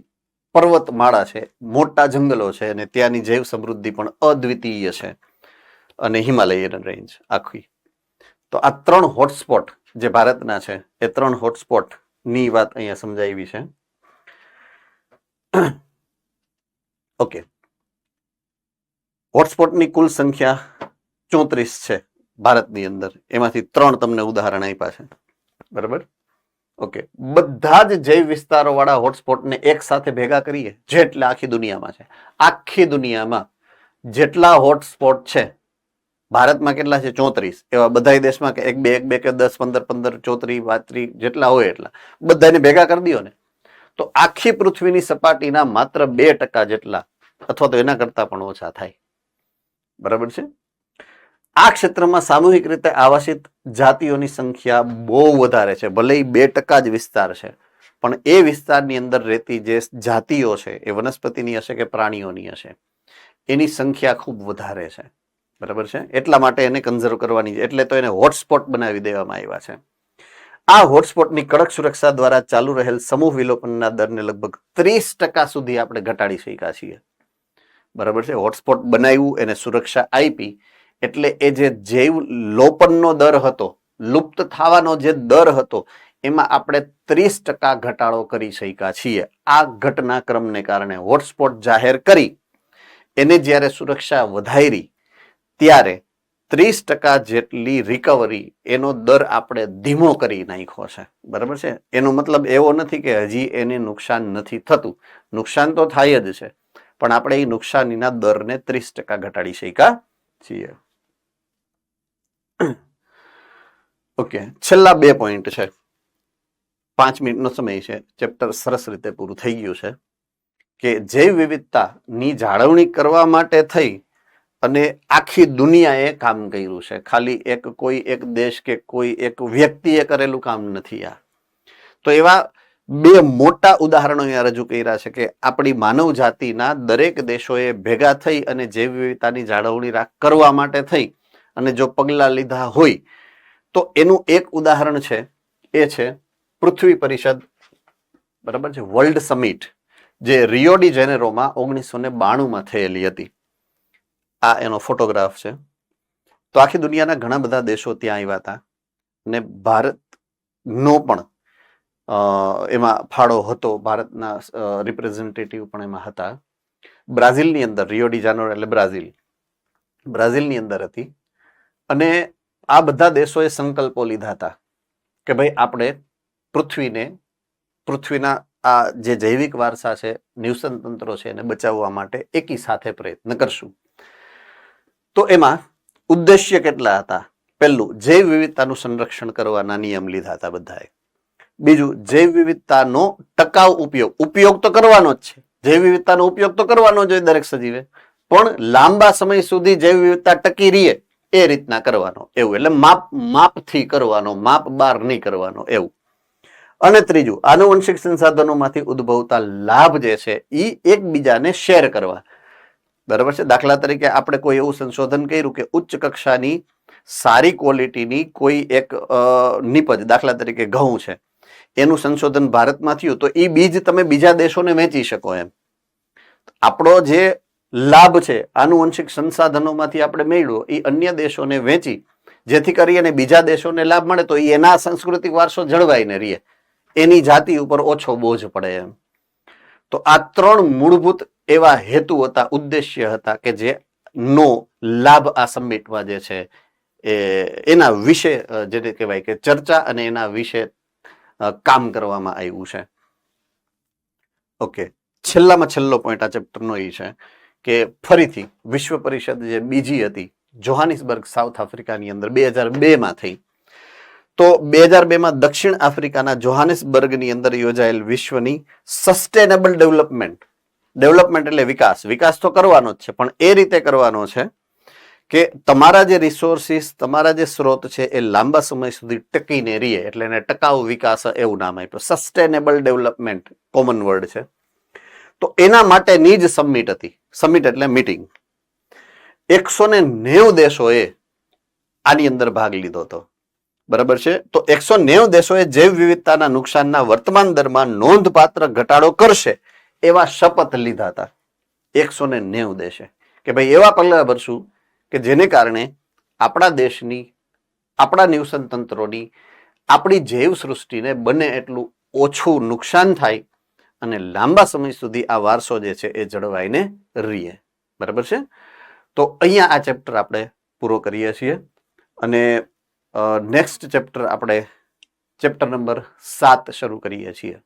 પર્વતમાળા છે, મોટા જંગલો છે અને ત્યાંની જૈવ સમૃદ્ધિ પણ અદ્વિતીય છે, અને હિમાલયન રેન્જ આખી. તો આ 3 હોટસ્પોટ જે ભારતના છે એ 3 હોટસ્પોટ ની વાત અહીંયા સમજાવી છે. ઓકે, હોટસ્પોટની કુલ સંખ્યા 34 છે ભારતની અંદર, એમાંથી 3 તમને ઉદાહરણ આપ્યા છે. બરાબર? ઓકે, બધા જ જૈવ વિસ્તારો વાળા હોટસ્પોટને એક સાથે ભેગા કરીએ, જેટલા આખી દુનિયામાં છે, આખી દુનિયામાં જેટલા હોટસ્પોટ છે, ભારતમાં કેટલા છે? 34. એવા બધા દેશમાં કે 1 2 કે 10 15 15 34 32 જેટલા હોય એટલા બધાને ભેગા કરી દો ને, તો આખી પૃથ્વીની સપાટીના માત્ર 2% જેટલા અથવા તો એના કરતા પણ ઓછા થાય. બરાબર છે? આ ક્ષેત્રમાં સામૂહિક રીતે આવાસિત જાતિઓની સંખ્યા બહુ વધારે છે. ભલે 2% જ વિસ્તાર છે, પણ એ વિસ્તારની અંદર રહેતી જે જાતિઓ છે એ વનસ્પતિની હશે કે પ્રાણીઓની હશે, એની સંખ્યા ખૂબ વધારે છે. બરાબર છે? એટલા માટે એને કન્ઝર્વ કરવાની છે, એટલે તો એને હોટસ્પોટ બનાવી દેવામાં આવ્યા છે. આ હોટસ્પોટની કડક સુરક્ષા દ્વારા ચાલુ રહેલ સમૂહ વિલોપનના દરને લગભગ 30% સુધી આપણે ઘટાડી શક્યા છીએ. બરાબર છે? હોટસ્પોટ બનાવ્યું, એને સુરક્ષા આપી, એટલે એ જે જૈવ લોપનનો દર હતો, લુપ્ત થવાનો જે દર હતો, એમાં આપણે 30% ઘટાડો કરી શક્યા છીએ. આ ઘટનાક્રમને કારણે હોટસ્પોટ જાહેર કરી એને જ્યારે સુરક્ષા વધારી ત્યારે 30% જેટલી રિકવરી એનો દર આપણે ધીમો કરી નાખ્યો છે. બરાબર છે? એનો મતલબ એવો નથી કે હજી એને નુકસાન નથી થતું, નુકસાન તો થાય જ છે, પણ આપણે એ નુકસાનીના દરને 30% ઘટાડી શક્યા છીએ. ઓકે, છેલ્લા 2 પોઈન્ટ છે. 5 મિનિટનો સમય છે, ચેપ્ટર સરસ રીતે પૂરું થઈ ગયું છે. કે જૈવ વિવિધતાની જાળવણી કરવા માટે થઈ અને આખી દુનિયાએ કામ કર્યું છે. ખાલી કોઈ એક દેશ કે કોઈ એક વ્યક્તિએ કરેલું કામ નથી આ. તો એવા 2 મોટા ઉદાહરણો અહીંયા રજૂ કર્યા છે કે આપણી માનવ જાતિના દરેક દેશોએ ભેગા થઈ અને જૈવ વિવિધતાની જાળવણી કરવા માટે થઈ અને જો પગલાં લીધા હોય, તો એનું એક ઉદાહરણ છે એ છે પૃથ્વી પરિષદ. બરાબર છે? વર્લ્ડ સમિટ જે રિયો ડી જેનેરોમાં 1992માં થયેલી હતી. આ એનો ફોટોગ્રાફ છે. તો આખી દુનિયાના ઘણા બધા દેશો ત્યાં આવ્યા હતા અને ભારતનો પણ એમાં ફાળો હતો. ભારતના રિપ્રેઝેન્ટેટિવ પણ એમાં હતા. બ્રાઝિલની અંદર, રિયો ડી જાનેરો એટલે બ્રાઝિલની અંદર હતી. અને આ બધા દેશોએ સંકલ્પો લીધા હતા કે ભાઈ આપણે પૃથ્વીના આ જે જૈવિક વારસા છે, નિવસન તંત્રો છે, એને બચાવવા માટે એકી સાથે પ્રયત્ન કરશું. તો એમાં ઉદ્દેશ્ય કેટલા હતા? પહેલું, જૈવ વિવિધતાનું સંરક્ષણ કરવાના નિયમ લીધા હતા બધાએ. બીજું, જૈવ વિવિધતાનો ટકાઉ ઉપયોગ તો કરવાનો જ છે, જૈવ વિવિધતાનો ઉપયોગ તો કરવાનો જ હોય દરેક સજીવે, પણ લાંબા સમય સુધી જૈવ વિવિધતા ટકી રહે એ રીતના કરવાનો, એવું. એટલે માપથી કરવાનો, માપ બહાર નહીં કરવાનો, એવું. અને ત્રીજું, આનુવંશિક સંસાધનોમાંથી ઉદ્ભવતા લાભ જે છે એ એકબીજાને શેર કરવા. બરાબર છે? દાખલા તરીકે આપણે કોઈ એવું સંશોધન કર્યું કે ઉચ્ચ કક્ષાની સારી ક્વોલિટીની કોઈ એક નિપજ, દાખલા તરીકે ઘઉં છે, એનું સંશોધન ભારતમાં થયું, તો એ બીજ તમે બીજા દેશોને વેચી શકો એમ. આપણો જે લાભ છે આનુવંશિક સંસાધનોમાંથી આપણે મેળવ્યો એ અન્ય દેશોને વેચી, જેથી કરીને બીજા દેશોને લાભ મળે તો એના સાંસ્કૃતિક વારસો જળવાઈને રહે, એની જાતિ ઉપર ઓછો બોજ પડે એમ. તો આ 3 મૂળભૂત એવા હેતુ હતા, ઉદ્દેશ્ય હતા કે જેનો લાભ આ સમિટમાં જે છે એના વિશે જેને કહેવાય કે ચર્ચા અને એના વિશે કામ કરવામાં આવ્યું છે. ઓકે, છેલ્લામાં છેલ્લો પોઈન્ટ આ ચેપ્ટરનો એ છે કે ફરીથી વિશ્વ પરિષદ જે બીજી હતી જોહાનિસબર્ગ સાઉથ આફ્રિકાની અંદર 2002માં થઈ. તો 2002માં દક્ષિણ આફ્રિકાના જોહાનિસબર્ગની અંદર યોજાયેલ વિશ્વની સસ્ટેનેબલ ડેવલપમેન્ટ એટલે વિકાસ તો કરવાનો જ છે, પણ એ રીતે કરવાનો છે કે તમારા જે રિસોર્સિસ, તમારા જે સ્ત્રોત છે એ લાંબા સમય સુધી ટકીને રહે, એટલે એને ટકાઉ વિકાસ એવું નામ આપ્યું. સસ્ટેનેબલ ડેવલપમેન્ટ કોમન વર્ડ છે. તો એના માટેની જ સમિટ હતી. સમિટ એટલે મીટિંગ. 190 દેશોએ આની અંદર ભાગ લીધો હતો. બરાબર છે. તો 190 દેશોએ જૈવ વિવિધતાના નુકસાનના વર્તમાન દરમાં નોંધપાત્ર ઘટાડો કરશે એવા શપથ લીધા હતા 190 દેશે, કે ભાઈ એવા પગલાં ભરશું કે જેને કારણે આપણા દેશની, આપણા નિવસન તંત્રોની, આપણી જૈવ સૃષ્ટિને બને એટલું ઓછું નુકસાન થાય અને લાંબા સમય સુધી આ વારસો જે છે એ જળવાઈને રહીએ. બરાબર છે. તો અહીંયા આ ચેપ્ટર આપણે પૂરો કરીએ છીએ અને નેક્સ્ટ ચેપ્ટર આપણે ચેપ્ટર નંબર 7 શરૂ કરીએ છીએ.